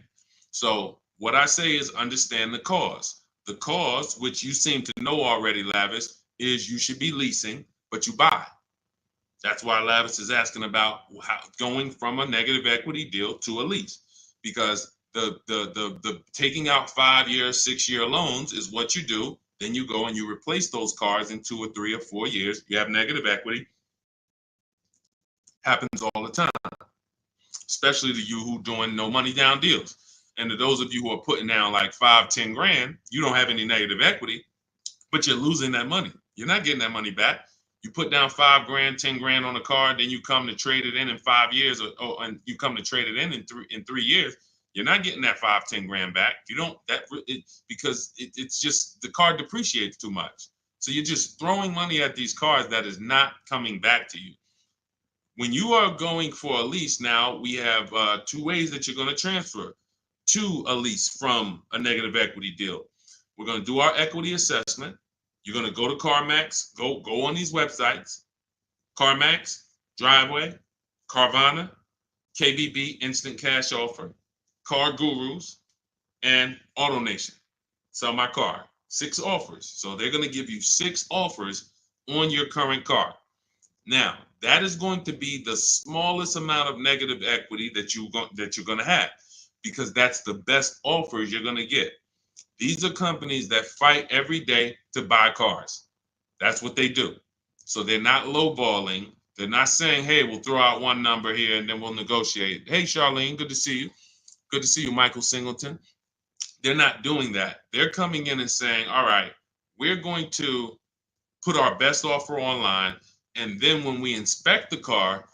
So what I say is understand the cause. The cause, which you seem to know already, Lavis, is you should be leasing, but you buy. That's why Lavis is asking about going from a negative equity deal to a lease, because the taking out 5-year, 6-year loans is what you do. Then you go and you replace those cars in 2 or 3 or 4 years. You have negative equity. Happens all the time, especially to you who doing no money down deals. And to those of you who are putting down like 5-10 grand, you don't have any negative equity, but you're losing that money. You're not getting that money back. You put down 5 grand, 10 grand on a car, then you come to trade it in 5 years, and you come to trade it in 3 years. You're not getting that 5-10 grand back. You don't because it's just the car depreciates too much. So you're just throwing money at these cars that is not coming back to you. When you are going for a lease, now we have 2 ways that you're going to transfer to a lease from a negative equity deal. We're going to do our equity assessment. You're going to go to CarMax, go on these websites, CarMax, Driveway, Carvana, KBB, Instant Cash Offer, Car Gurus, and AutoNation. Sell my car. 6 offers. So they're going to give you 6 offers on your current car. Now, that is going to be the smallest amount of negative equity that you're going to have, because that's the best offers you're going to get. These are companies that fight every day to buy cars. That's what they do. So they're not lowballing. They're not saying, hey, we'll throw out one number here and then we'll negotiate. Hey, Charlene, good to see you. Good to see you, Michael Singleton. They're not doing that. They're coming in and saying, all right, we're going to put our best offer online. And then when we inspect the car,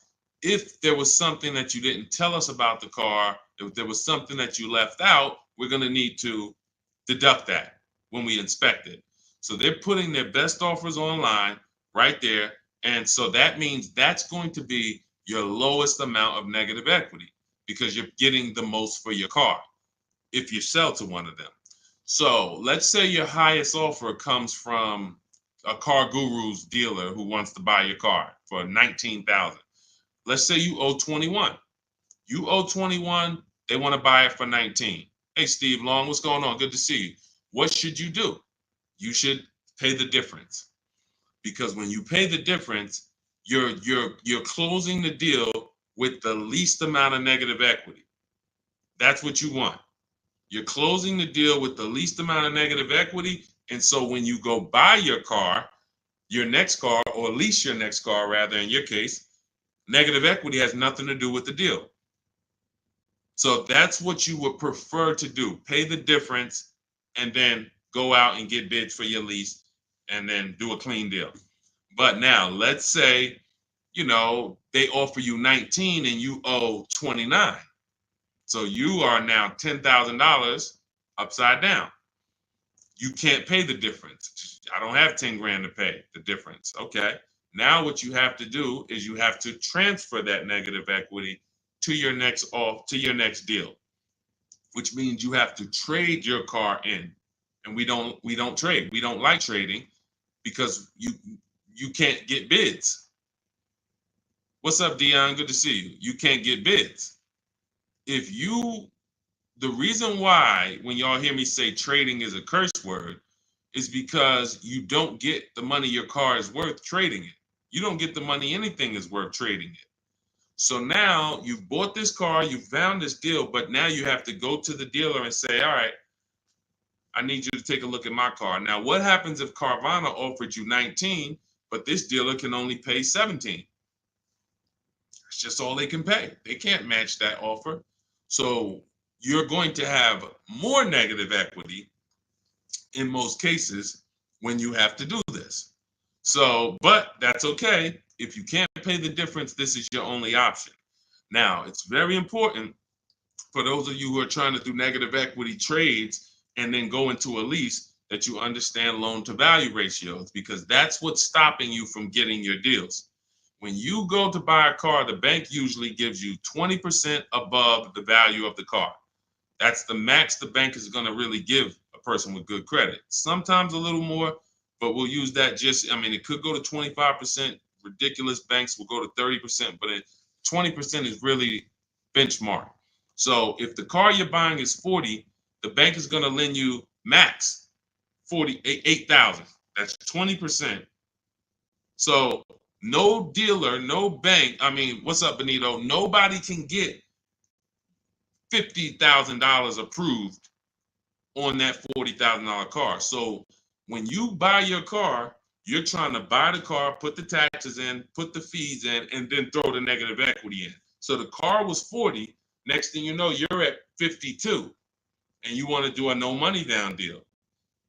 if there was something that you didn't tell us about the car, if there was something that you left out, we're going to need to deduct that when we inspect it. So they're putting their best offers online right there. And so that means that's going to be your lowest amount of negative equity, because you're getting the most for your car if you sell to one of them. So let's say your highest offer comes from a Car Guru's dealer who wants to buy your car for $19,000. Let's say you owe 21. You owe 21, they want to buy it for 19. Hey, Steve Long, what's going on? Good to see you. What should you do? You should pay the difference, because when you pay the difference, you're closing the deal with the least amount of negative equity. That's what you want. You're closing the deal with the least amount of negative equity. And so when you go buy your car, your next car, or lease your next car, rather, in your case, negative equity has nothing to do with the deal. So that's what you would prefer to do. Pay the difference and then go out and get bids for your lease and then do a clean deal. But now let's say, they offer you 19 and you owe 29. So you are now $10,000 upside down. You can't pay the difference. I don't have 10 grand to pay the difference. Okay. Now what you have to do is you have to transfer that negative equity to your next deal, which means you have to trade your car in. And we don't trade. We don't like trading because you can't get bids. What's up, Dion? Good to see you. You can't get bids. The reason why when y'all hear me say trading is a curse word is because you don't get the money your car is worth trading it. You don't get the money anything is worth trading it. So now you bought this car, you found this deal, but now you have to go to the dealer and say, all right, I need you to take a look at my car. Now, what happens if Carvana offered you 19, but this dealer can only pay 17? That's just all they can pay. They can't match that offer. So you're going to have more negative equity in most cases when you have to do this. So, but that's okay. If you can't pay the difference, this is your only option. Now, it's very important for those of you who are trying to do negative equity trades and then go into a lease that you understand loan to value ratios, because that's what's stopping you from getting your deals. When you go to buy a car, the bank usually gives you 20% above the value of the car. That's the max the bank is going to really give a person with good credit. Sometimes a little more, but we'll use that it could go to 25%. Ridiculous banks will go to 30%, but 20% is really benchmark. So if the car you're buying is 40, the bank is going to lend you max 48,000. That's 20%. So no dealer, no bank. What's up, Benito? Nobody can get $50,000 approved on that $40,000 car. So when you buy your car, you're trying to buy the car, put the taxes in, put the fees in, and then throw the negative equity in. So the car was 40. Next thing you know, you're at 52, and you want to do a no money down deal.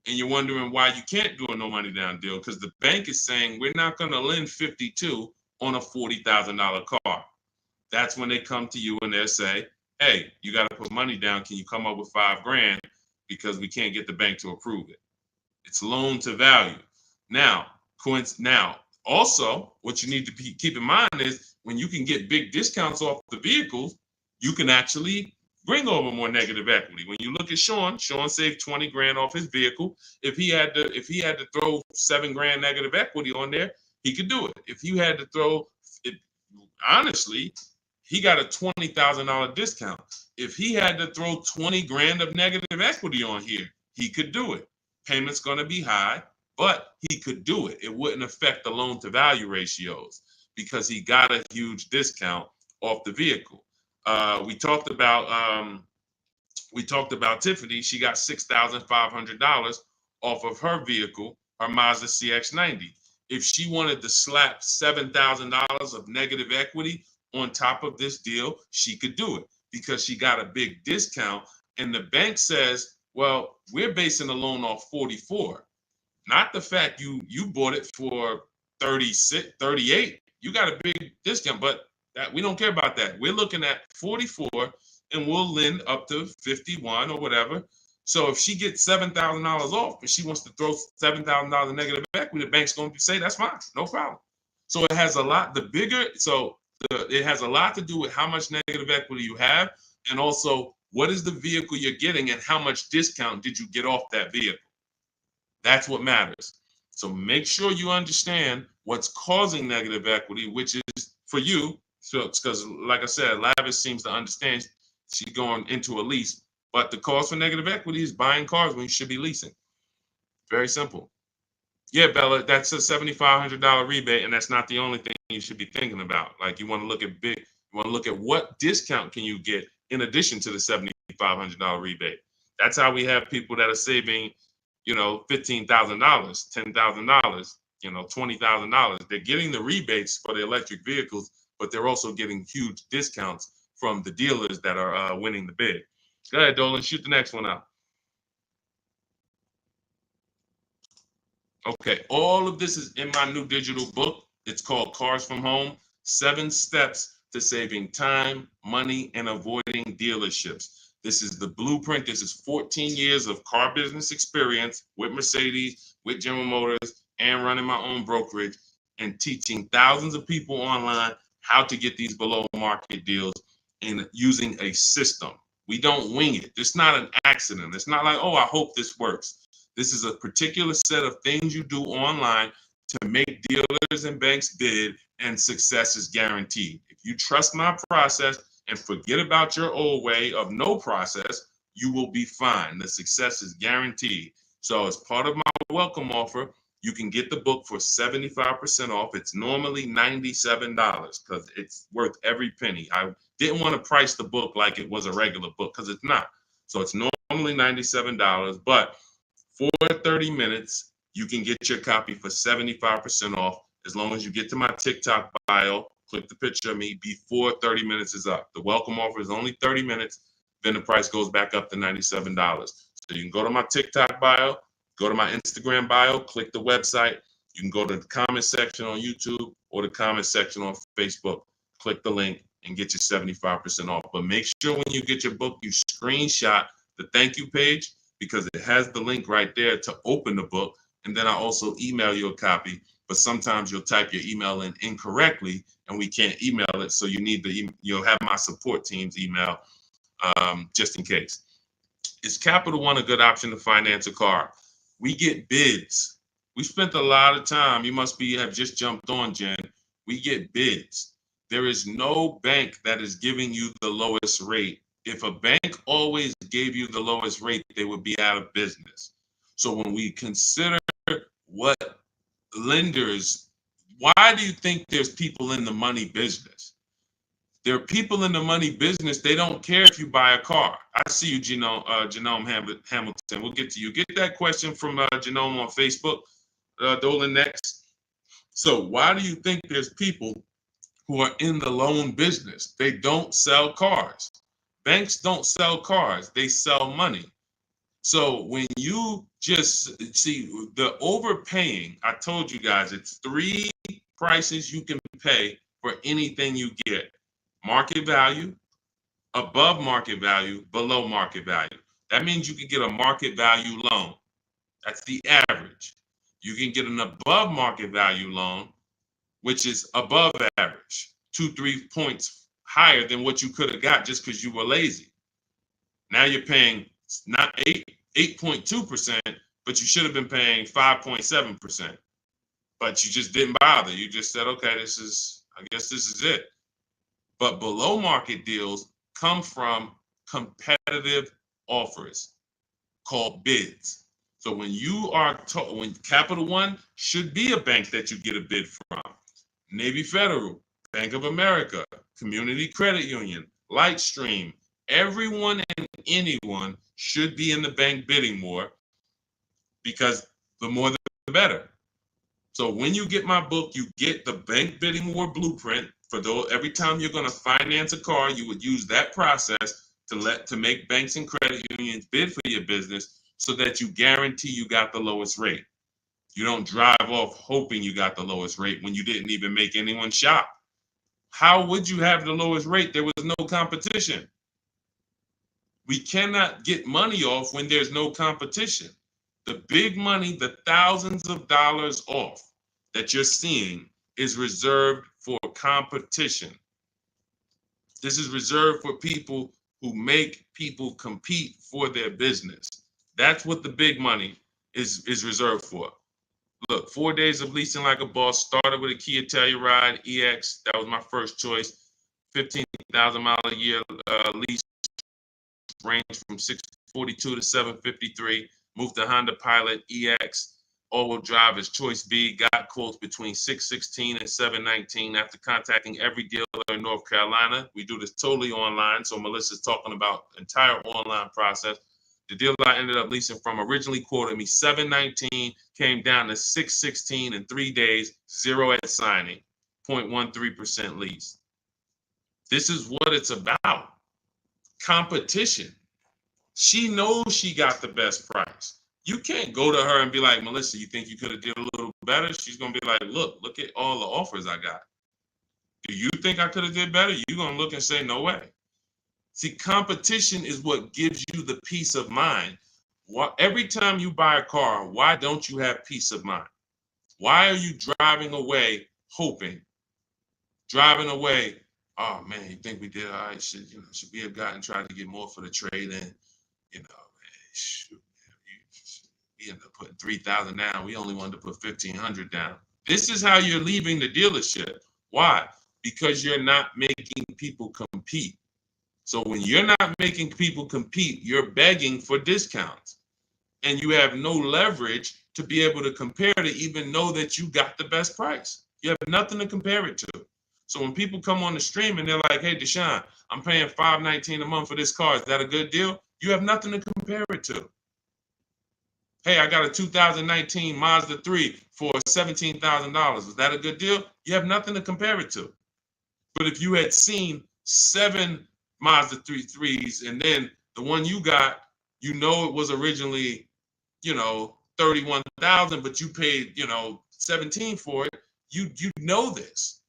And you're wondering why you can't do a no money down deal, because the bank is saying we're not going to lend 52 on a $40,000 car. That's when they come to you and they'll say, hey, you got to put money down. Can you come up with $5 grand, because we can't get the bank to approve it? It's loan to value. Now, also, what you need to keep in mind is when you can get big discounts off the vehicles, you can actually bring over more negative equity. When you look at Sean saved 20 grand off his vehicle. If he had to throw 7 grand negative equity on there, he could do it. If you had to throw it, honestly, he got a $20,000 discount. If he had to throw 20 grand of negative equity on here, he could do it. Payment's going to be high, but he could do it. It wouldn't affect the loan to value ratios because he got a huge discount off the vehicle. We talked about Tiffany. She got $6,500 off of her vehicle, her Mazda CX-90. If she wanted to slap $7,000 of negative equity on top of this deal, she could do it because she got a big discount. And the bank says, well, we're basing the loan off 44, not the fact you bought it for 36, 38. You got a big discount, but that we don't care about that. We're looking at 44 and we'll lend up to 51 or whatever. So if she gets $7,000 off and she wants to throw $7,000 negative equity, the bank's going to say that's fine, no problem. So it has a lot. It has a lot to do with how much negative equity you have, and also what is the vehicle you're getting and how much discount did you get off that vehicle. That's what matters. So make sure you understand what's causing negative equity, which is for you. So because, like I said, Lavish seems to understand she's going into a lease, but the cause for negative equity is buying cars when you should be leasing. Very simple. Yeah, Bella, that's a $7,500 rebate, and that's not the only thing you should be thinking about. Like you want to look at what discount can you get in addition to the $7,500 rebate. That's how we have people that are saving, $15,000, $10,000, $20,000. They're getting the rebates for the electric vehicles, but they're also getting huge discounts from the dealers that are winning the bid. Go ahead, Dolan, shoot the next one out. Okay, all of this is in my new digital book. It's called Cars from Home, 7 Steps to Saving Time, Money, and Avoiding Dealerships. This is the blueprint. This is 14 years of car business experience with Mercedes, with General Motors, and running my own brokerage and teaching thousands of people online how to get these below market deals and using a system. We don't wing it. It's not an accident. It's not like, oh, I hope this works. This is a particular set of things you do online to make dealers and banks bid, and success is guaranteed. If you trust my process and forget about your old way of no process, you will be fine. The success is guaranteed. So as part of my welcome offer, you can get the book for 75% off. It's normally $97 because it's worth every penny. I didn't want to price the book like it was a regular book because it's not. So it's normally $97, but for 30 minutes, you can get your copy for 75% off as long as you get to my TikTok bio, click the picture of me before 30 minutes is up. The welcome offer is only 30 minutes, then the price goes back up to $97. So you can go to my TikTok bio, go to my Instagram bio, click the website. You can go to the comment section on YouTube or the comment section on Facebook, click the link and get your 75% off. But make sure when you get your book, you screenshot the thank you page because it has the link right there to open the book. And then I also email you a copy, but sometimes you'll type your email in incorrectly and we can't email it. So you'll have my support team's email just in case. Is Capital One a good option to finance a car? We get bids. We spent a lot of time. You must have just jumped on, Jen. We get bids. There is no bank that is giving you the lowest rate. If a bank always gave you the lowest rate, they would be out of business. So when we consider what lenders, why do you think there's people in the money business? There are people in the money business. They don't care if you buy a car. I see you, Genome Hamilton. We'll get to you. Get that question from Genome on Facebook, Dolan, next. So why do you think there's people who are in the loan business? They don't sell cars. Banks don't sell cars. They sell money. So when you just see the overpaying, I told you guys, it's 3 prices you can pay for anything you get. Market value, above market value, below market value. That means you can get a market value loan. That's the average. You can get an above market value loan, which is above average, 2-3 points higher than what you could have got just because you were lazy. Now you're paying not 8.2%, but you should have been paying 5.7%. But you just didn't bother. You just said, okay, I guess this is it. But below market deals come from competitive offers called bids. So when you are when Capital One should be a bank that you get a bid from, Navy Federal, Bank of America, Community Credit Union, Lightstream, everyone and anyone should be in the bank bidding more, because the more the better. So when you get my book, you get the bank bidding war blueprint. For those, every time you're going to finance a car, you would use that process to make banks and credit unions bid for your business, so that you guarantee you got the lowest rate. You don't drive off hoping you got the lowest rate when you didn't even make anyone shop. How would you have the lowest rate? There was no competition. We cannot get money off when there's no competition. The big money, the thousands of dollars off that you're seeing, is reserved for competition. This is reserved for people who make people compete for their business. That's what the big money is reserved for. Look, 4 days of leasing like a boss. Started with a Kia Telluride EX. That was my first choice. 15,000 mile a year lease, range from 642 to 753. Moved to Honda Pilot EX. All-wheel drive is choice B. Got quotes between 616 and 719 after contacting every dealer in North Carolina. We do this totally online, so Melissa's talking about the entire online process. The dealer I ended up leasing from originally quoted me 719, came down to 616 in 3 days, zero at signing, 0.13% lease. This is what it's about. Competition. She knows she got the best price. You can't go to her and be like, Melissa, you think you could have did a little better? She's going to be like, look at all the offers I got. Do you think I could have did better? You're going to look and say, no way. See, competition is what gives you the peace of mind. Every time you buy a car, why don't you have peace of mind? Why are you driving away hoping? Driving away, oh man, you think we did all right? Should we have gotten tried to get more for the trade in? Man, shoot. We ended up putting 3,000 down. We only wanted to put 1,500 down. This is how you're leaving the dealership. Why? Because you're not making people compete. So when you're not making people compete, you're begging for discounts. And you have no leverage to be able to compare to even know that you got the best price. You have nothing to compare it to. So when people come on the stream and they're like, hey, Deshone, I'm paying $519 a month for this car. Is that a good deal? You have nothing to compare it to. Hey, I got a 2019 Mazda 3 for $17,000. Is that a good deal? You have nothing to compare it to. But if you had seen 7 Mazda 3s and then the one you got, it was originally, 31,000, but you paid, 17 for it. You know this.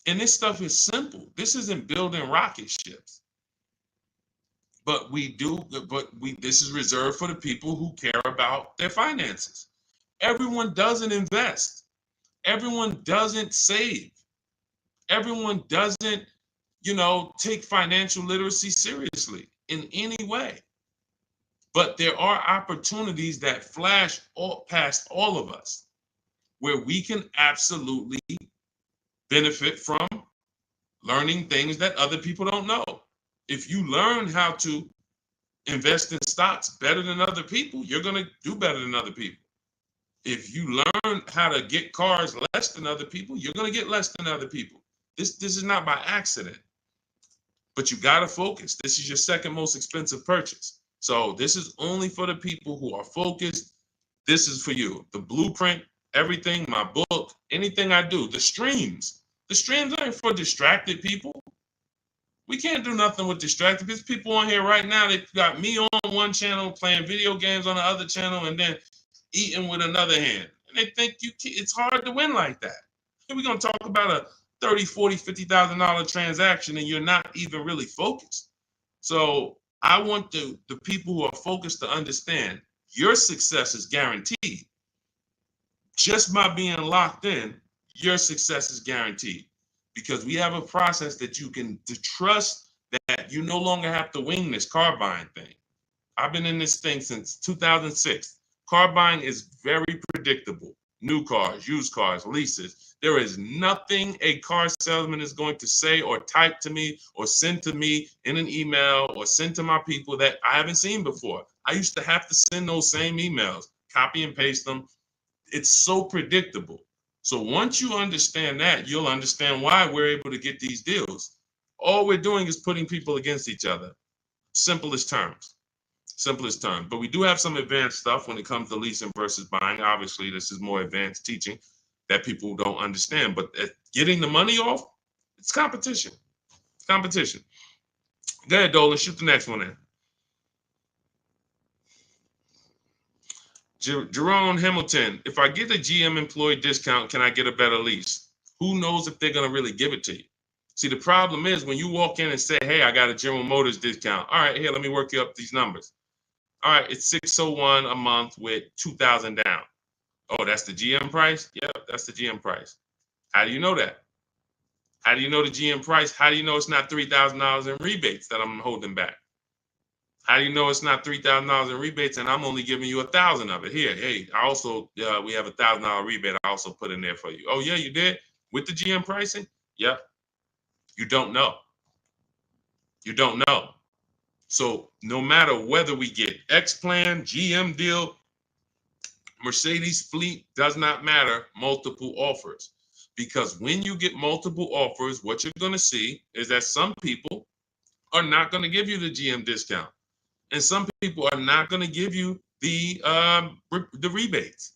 And this stuff is simple. This isn't building rocket ships. But this is reserved for the people who care about their finances. Everyone doesn't invest. Everyone doesn't save. Everyone doesn't, take financial literacy seriously in any way. But there are opportunities that flash past all of us where we can absolutely benefit from learning things that other people don't know. If you learn how to invest in stocks better than other people, you're going to do better than other people. If you learn how to get cars less than other people, you're going to get less than other people. This is not by accident. But you got to focus. This is your second most expensive purchase. So this is only for the people who are focused. This is for you. The blueprint, everything, my book, anything I do, the streams. The streams aren't for distracted people. We can't do nothing with distracted. There's people on here right now that got me on one channel playing video games on the other channel and then eating with another hand. And they think it's hard to win like that. And we're going to talk about a $30,000, $40,000, $50,000 transaction and you're not even really focused. So I want the people who are focused to understand your success is guaranteed. Just by being locked in, your success is guaranteed. Because we have a process that you can trust that you no longer have to wing this car buying thing. I've been in this thing since 2006. Car buying is very predictable. New cars, used cars, leases. There is nothing a car salesman is going to say or type to me or send to me in an email or send to my people that I haven't seen before. I used to have to send those same emails, copy and paste them. It's so predictable. So once you understand that, you'll understand why we're able to get these deals. All we're doing is putting people against each other. Simplest terms. Simplest terms. But we do have some advanced stuff when it comes to leasing versus buying. Obviously, this is more advanced teaching that people don't understand. But getting the money off, it's competition. It's competition. Go ahead, Dolan. Shoot the next one in. Jerome Hamilton, if I get a GM employee discount, can I get a better lease? Who knows if they're going to really give it to you? See, the problem is when you walk in and say, hey, I got a General Motors discount. All right, here, let me work you up these numbers. All right, it's $601 a month with $2,000 down. Oh, that's the GM price? Yep, that's the GM price. How do you know that? How do you know the GM price? How do you know it's not $3,000 in rebates that I'm holding back? How do you know it's not $3,000 in rebates and I'm only giving you $1,000 of it? Here, hey, I also, we have $1,000 rebate I also put in there for you. Oh, yeah, you did? With the GM pricing? Yep. You don't know. You don't know. So no matter whether we get X plan, GM deal, Mercedes fleet, does not matter, multiple offers. Because when you get multiple offers, what you're going to see is that some people are not going to give you the GM discount. And some people are not going to give you the rebates.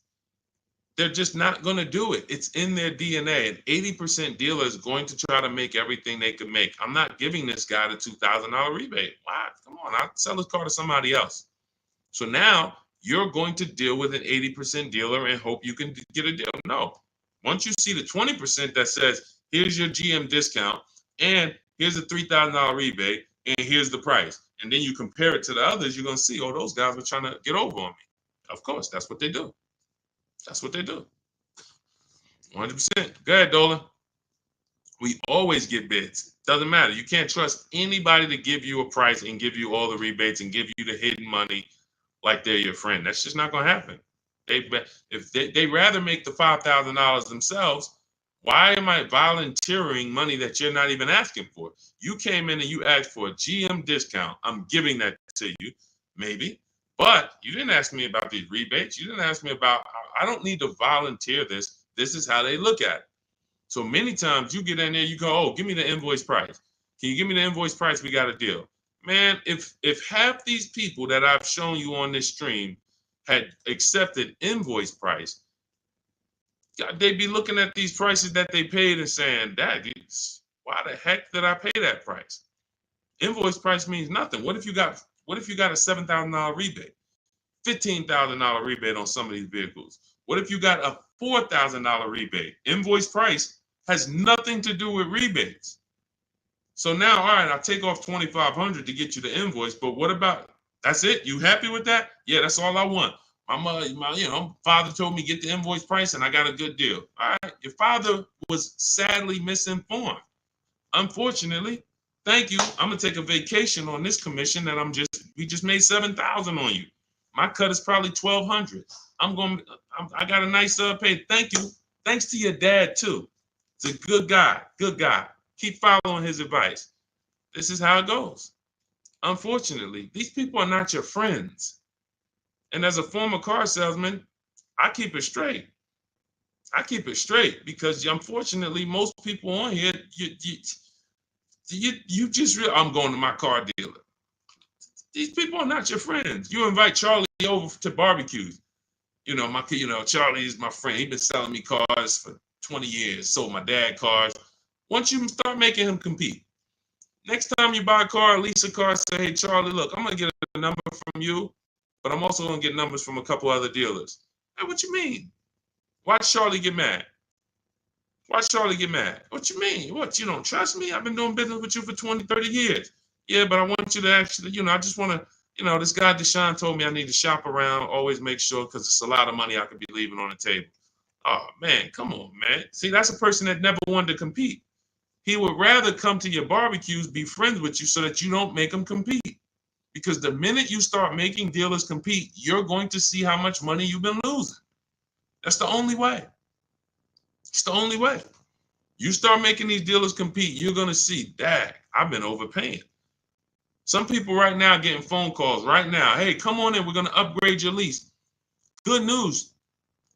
They're just not going to do it. It's in their DNA. An 80% dealer is going to try to make everything they can make. I'm not giving this guy the $2,000 rebate. Why? Come on, I'll sell his car to somebody else. So now you're going to deal with an 80% dealer and hope you can get a deal. No. Once you see the 20% that says, here's your GM discount, and here's a $3,000 rebate, and here's the price. And then you compare it to the others, you're going to see, oh, those guys were trying to get over on me. Of course, that's what they do. That's what they do. 100%. Go ahead, Dolan. We always get bids. Doesn't matter. You can't trust anybody to give you a price and give you all the rebates and give you the hidden money like they're your friend. That's just not going to happen. If they rather make the $5,000 themselves, why am I volunteering money that you're not even asking for? You came in and you asked for a GM discount. I'm giving that to you, maybe. But you didn't ask me about these rebates. You didn't ask me about, I don't need to volunteer this. This is how they look at it. So many times you get in there, you go, oh, give me the invoice price. Can you give me the invoice price? We got a deal. Man, if half these people that I've shown you on this stream had accepted invoice price, they'd be looking at these prices that they paid and saying, why the heck did I pay that price? Invoice price means nothing. What if you got a $7,000 rebate, $15,000 rebate on some of these vehicles? What if you got a $4,000 rebate? Invoice price has nothing to do with rebates. So now, all right, I'll take off $2,500 to get you the invoice, but what about, that's it? You happy with that? Yeah, that's all I want. My father told me get the invoice price and I got a good deal. All right, your father was sadly misinformed. Unfortunately, thank you. I'm gonna take a vacation on this commission and we just made $7,000 on you. My cut is probably $1,200. I got a nice pay. Thank you. Thanks to your dad too. It's a good guy. Good guy. Keep following his advice. This is how it goes. Unfortunately, these people are not your friends. And as a former car salesman, I keep it straight. I keep it straight because unfortunately, most people on here, you just I'm going to my car dealer. These people are not your friends. You invite Charlie over to barbecues. Charlie is my friend. He's been selling me cars for 20 years. Sold my dad cars. Once you start making him compete, next time you buy a car, lease a car, say, hey, Charlie, look, I'm going to get a number from you, but I'm also going to get numbers from a couple other dealers. Hey, what you mean? Watch Charlie get mad. Watch Charlie get mad. What you mean? What, you don't trust me? I've been doing business with you for 20, 30 years. Yeah, but I want you to actually, I just want to, this guy Deshone told me I need to shop around, always make sure, because it's a lot of money I could be leaving on the table. Oh, man, come on, man. See, that's a person that never wanted to compete. He would rather come to your barbecues, be friends with you so that you don't make them compete. Because the minute you start making dealers compete, you're going to see how much money you've been losing. That's the only way. It's the only way. You start making these dealers compete, you're going to see, dang, I've been overpaying. Some people right now getting phone calls right now. Hey, come on in. We're going to upgrade your lease. Good news.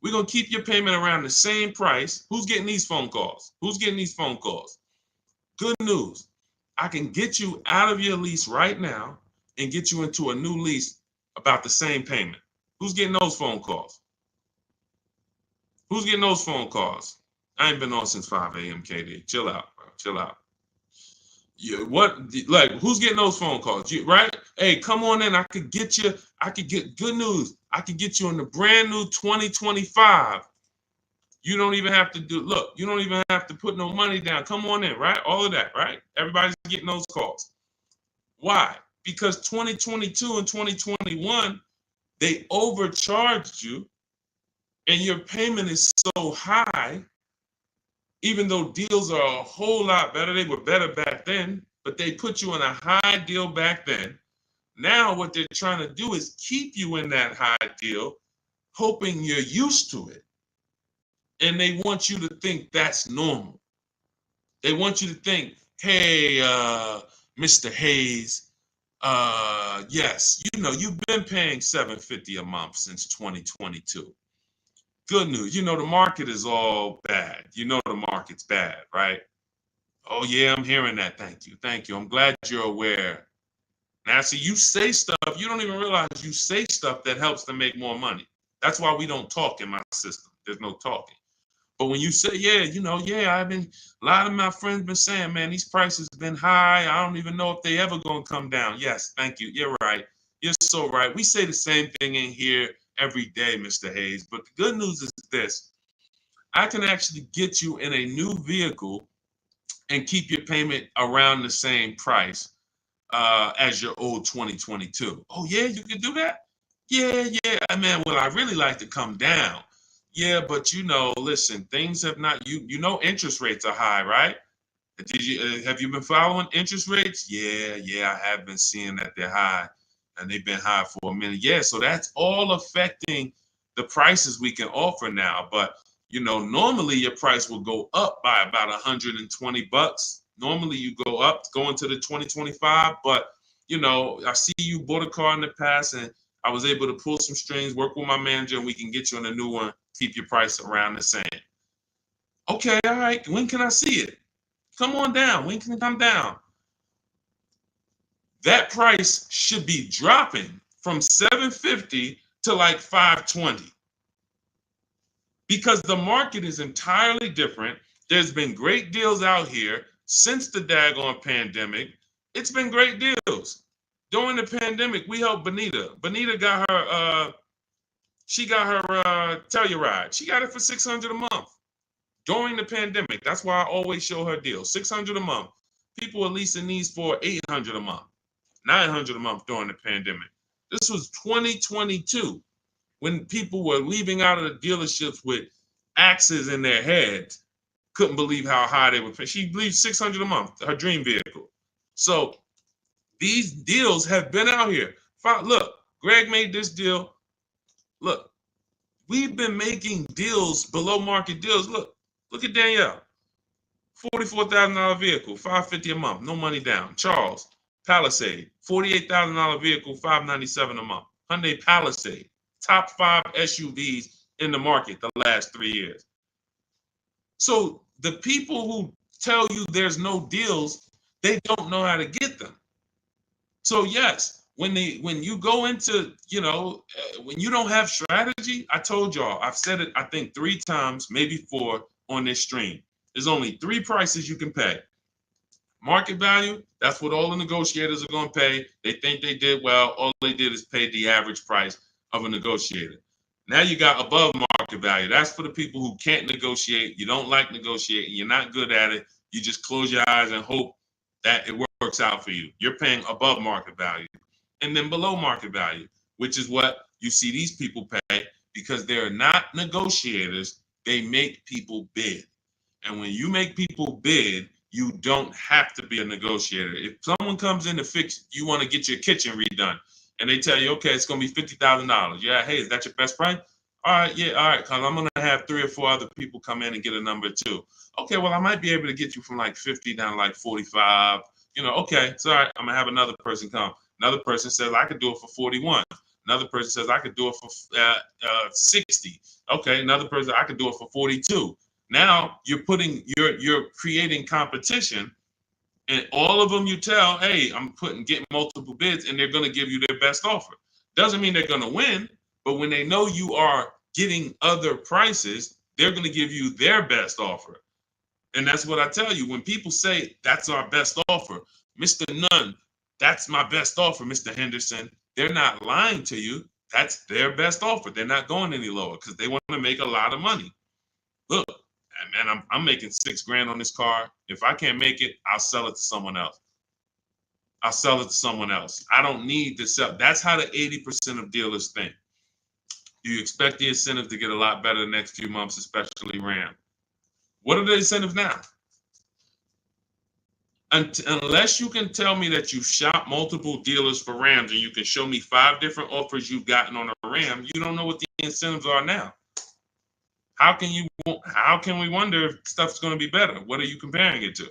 We're going to keep your payment around the same price. Who's getting these phone calls? Who's getting these phone calls? Good news. I can get you out of your lease right now and get you into a new lease about the same payment. Who's getting those phone calls? Who's getting those phone calls? I ain't been on since 5 a.m. KD. Chill out, bro. Chill out. Who's getting those phone calls? Right? Hey, come on in. I could get good news. I could get you in the brand new 2025. You don't even have to you don't even have to put no money down. Come on in, right? All of that, right? Everybody's getting those calls. Why? Because 2022 and 2021, they overcharged you and your payment is so high, even though deals are a whole lot better. They were better back then, but they put you in a high deal back then. Now what they're trying to do is keep you in that high deal, hoping you're used to it. And they want you to think that's normal. They want you to think, hey, Mr. Hayes, yes, you've been paying $750 a month since 2022. Good news. The market is all bad. The market's bad, right? Oh, yeah, I'm hearing that. Thank you. Thank you. I'm glad you're aware. Now, see, you say stuff, you don't even realize you say stuff that helps them make more money. That's why we don't talk in my system. There's no talking. But when you say, a lot of my friends been saying, man, these prices have been high. I don't even know if they ever going to come down. Yes, thank you. You're right. You're so right. We say the same thing in here every day, Mr. Hayes. But the good news is this. I can actually get you in a new vehicle and keep your payment around the same price as your old 2022. Oh, yeah, you can do that? Yeah. Man, well, I really like to come down. Yeah, but listen, things have not, interest rates are high, right? Have you been following interest rates? Yeah, I have been seeing that they're high and they've been high for a minute. Yeah, so that's all affecting the prices we can offer now. But, normally your price will go up by about $120. Normally you go into the 2025, but, I see you bought a car in the past and I was able to pull some strings, work with my manager, and we can get you on a new one, keep your price around the same. Okay, all right. When can I see it? Come on down. When can it come down? That price should be dropping from $750 to like $520 because the market is entirely different. There's been great deals out here since the daggone pandemic. It's been great deals. During the pandemic, we helped Benita. Benita got her Telluride. She got it for $600 a month during the pandemic. That's why I always show her deals. $600 a month. People are leasing these for $800 a month, $900 a month during the pandemic. This was 2022 when people were leaving out of the dealerships with axes in their heads. Couldn't believe how high they were paying. She believed $600 a month, her dream vehicle. So these deals have been out here. Look, Greg made this deal. Look, we've been making deals, below market deals. Look at Danielle. $44,000 vehicle, $550 a month, no money down. Charles, Palisade, $48,000 vehicle, $597 a month. Hyundai Palisade, top 5 SUVs in the market the last 3 years. So the people who tell you there's no deals, they don't know how to get them. So yes, when you go into, when you don't have strategy, I told y'all, I've said it, I think 3 times, maybe 4 on this stream. There's only 3 prices you can pay. Market value, that's what all the negotiators are going to pay. They think they did well. All they did is pay the average price of a negotiator. Now you got above market value. That's for the people who can't negotiate. You don't like negotiating. You're not good at it. You just close your eyes and hope that it works out for you. You're paying above market value. And then below market value, which is what you see these people pay because they're not negotiators. They make people bid. And when you make people bid, You don't have to be a negotiator. If someone comes in to fix, you want to get your kitchen redone, and they tell you, okay, it's going to be $50,000. Yeah, hey, is that your best price? All right, yeah, all right, because I'm going to have 3 or 4 other people come in and get a number too. Okay, well, I might be able to get you from like 50 down to like 45. Okay, it's all right. I'm going to have another person come. Another person says, I could do it for 41. Another person says, I could do it for 60. Okay, another person, I could do it for 42. Now you're creating competition, and all of them you tell, hey, I'm getting multiple bids, and they're going to give you their best offer. Doesn't mean they're going to win, but when they know you are getting other prices, they're going to give you their best offer. And that's what I tell you. When people say that's our best offer, Mr. Nunn, that's my best offer, Mr. Henderson, they're not lying to you. That's their best offer. They're not going any lower because they want to make a lot of money. Look, man, I'm making $6,000 on this car. If I can't make it, I'll sell it to someone else. I'll sell it to someone else. I don't need to sell. That's how the 80% of dealers think. You expect the incentive to get a lot better the next few months, especially Ram. What are the incentives now? Unless you can tell me that you shop multiple dealers for Rams and you can show me 5 different offers you've gotten on a Ram, you don't know what the incentives are now. How can we wonder if stuff's going to be better? What are you comparing it to?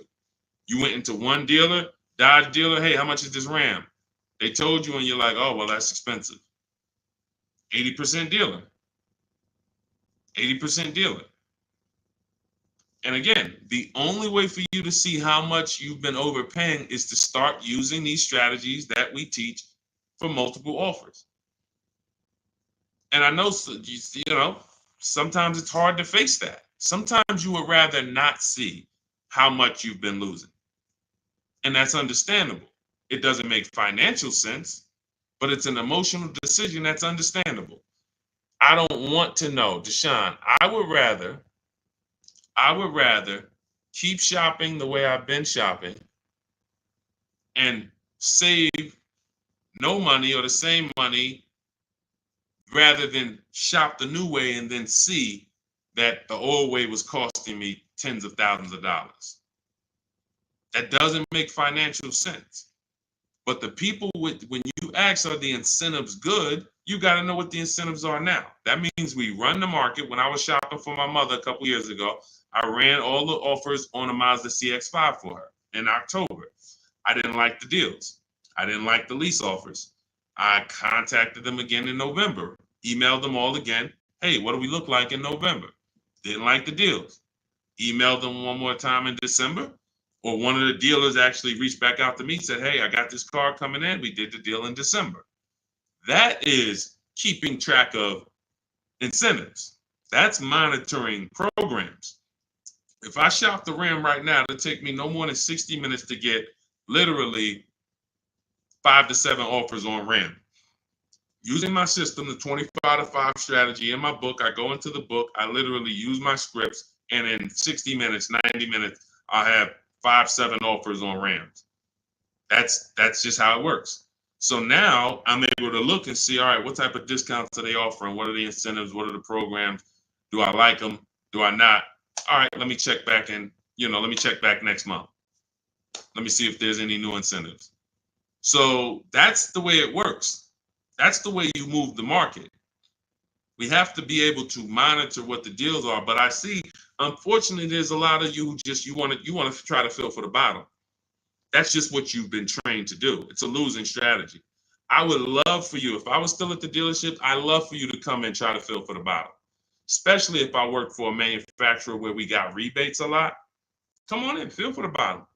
You went into one dealer, Dodge dealer, hey, how much is this Ram? They told you and you're like, oh, well, that's expensive. 80% dealer. 80% dealer. And again, the only way for you to see how much you've been overpaying is to start using these strategies that we teach for multiple offers. And I know, sometimes it's hard to face that. Sometimes you would rather not see how much you've been losing. And that's understandable. It doesn't make financial sense, but it's an emotional decision that's understandable. I don't want to know, Deshone, I would rather keep shopping the way I've been shopping and save no money or the same money rather than shop the new way and then see that the old way was costing me tens of thousands of dollars. That doesn't make financial sense. But the people when you ask, are the incentives good? You got to know what the incentives are now. That means we run the market. When I was shopping for my mother a couple years ago, I ran all the offers on a Mazda CX-5 for her in October. I didn't like the deals. I didn't like the lease offers. I contacted them again in November, emailed them all again. Hey, what do we look like in November? Didn't like the deals. Emailed them one more time in December. Or one of the dealers actually reached back out to me and said, hey, I got this car coming in. We did the deal in December. That is keeping track of incentives. That's monitoring programs. If I shop the Ram right now, it'll take me no more than 60 minutes to get literally 5 to 7 offers on Ram. Using my system, the 25 to 5 strategy in my book, I go into the book, I literally use my scripts, and in 60 minutes, 90 minutes, I'll have 5, 7 offers on Rams. That's just how it works. So now I'm able to look and see, all right, what type of discounts are they offering? What are the incentives? What are the programs? Do I like them? Do I not? All right, let me check back let me check back next month. Let me see if there's any new incentives. So that's the way it works. That's the way you move the market. We have to be able to monitor what the deals are. But I see, unfortunately, there's a lot of you who just you want to try to fill for the bottom. That's just what you've been trained to do. It's a losing strategy. I would love for you, if I was still at the dealership, I'd love for you to come and try to fill for the bottom. Especially if I work for a manufacturer where we got rebates a lot. Come on in, fill for the bottom.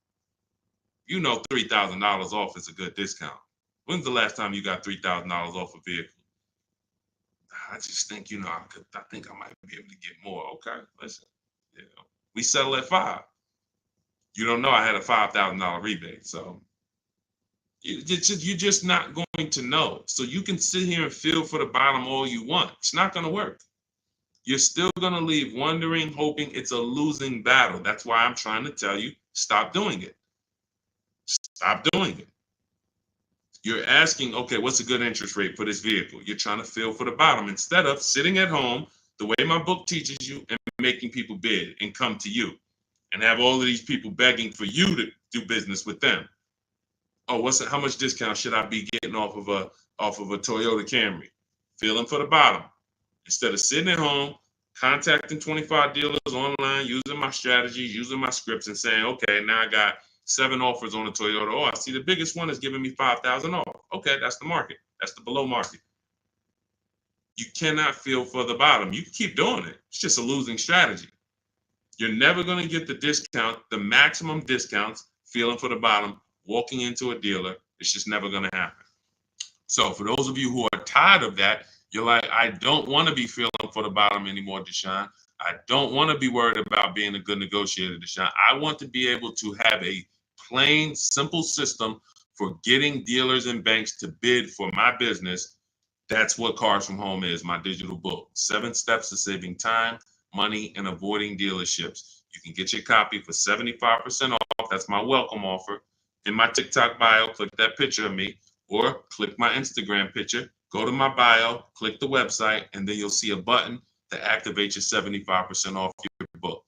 You know $3,000 off is a good discount. When's the last time you got $3,000 off a vehicle? I just think, I think I might be able to get more. Okay, listen, we settle at 5. You don't know I had a $5,000 rebate, so you're just not going to know. So you can sit here and feel for the bottom all you want. It's not going to work. You're still going to leave wondering, hoping it's a losing battle. That's why I'm trying to tell you, stop doing it. Stop doing it. You're asking, okay, what's a good interest rate for this vehicle? You're trying to feel for the bottom instead of sitting at home, the way my book teaches you, and making people bid and come to you. and have all of these people begging for you to do business with them. Oh, how much discount should I be getting off of a Toyota Camry? Feeling for the bottom. Instead of sitting at home, contacting 25 dealers online, using my strategies, using my scripts, and saying, okay, now I got 7 offers on a Toyota. Oh, I see the biggest one is giving me 5,000 off. Okay, that's the market. That's the below market. You cannot feel for the bottom. You can keep doing it. It's just a losing strategy. You're never going to get the discount, the maximum discounts, feeling for the bottom, walking into a dealer. It's just never going to happen. So for those of you who are tired of that, you're like, I don't want to be feeling for the bottom anymore, Deshone. I don't want to be worried about being a good negotiator, Deshone. I want to be able to have a plain, simple system for getting dealers and banks to bid for my business. That's what Cars from Home is, my digital book. 7 steps to saving time, money, and avoiding dealerships. You can get your copy for 75% off. That's my welcome offer. In my TikTok bio, click that picture of me, or click my Instagram picture, go to my bio, click the website, and then you'll see a button to activate your 75% off your book.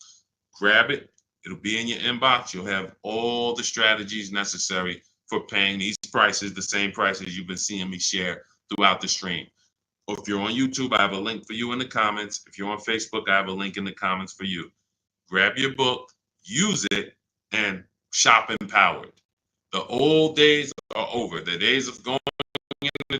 Grab it. It'll be in your inbox. You'll have all the strategies necessary for paying these prices, the same prices you've been seeing me share throughout the stream. Or if you're on YouTube, I have a link for you in the comments. If you're on Facebook, I have a link in the comments for you. Grab your book, use it, and shop empowered. The old days are over. The days of going into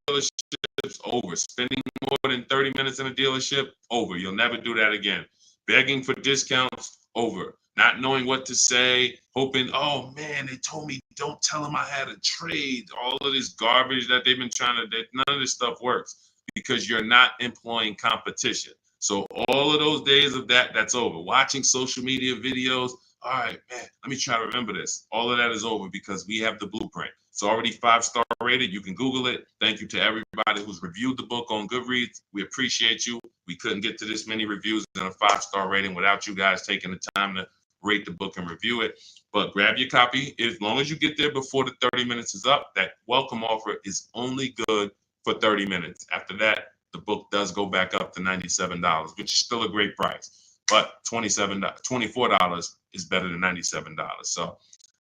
dealerships, over. Spending more than 30 minutes in a dealership, over. You'll never do that again. Begging for discounts, over. Not knowing what to say, hoping, oh man, they told me don't tell them I had a trade. All of this garbage that they've been trying to, none of this stuff works because you're not employing competition. So all of those days of that's over. Watching social media videos, all right, man, let me try to remember this. All of that is over because we have the blueprint. It's already 5-star rated. You can Google it. Thank you to everybody who's reviewed the book on Goodreads. We appreciate you. We couldn't get to this many reviews and a 5-star rating without you guys taking the time to rate the book and review it. But grab your copy. As long as you get there before the 30 minutes is up, that welcome offer is only good for 30 minutes. After that, the book does go back up to $97, which is still a great price. But $24 is better than $97. So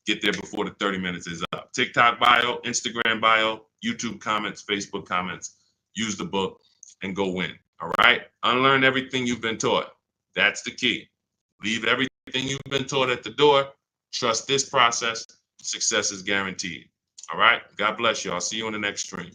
get there before the 30 minutes is up. TikTok bio, Instagram bio, YouTube comments, Facebook comments. Use the book and go win. All right? Unlearn everything you've been taught. That's the key. Leave everything you've been taught at the door. Trust this process. Success is guaranteed. All right? God bless you. I'll see you on the next stream.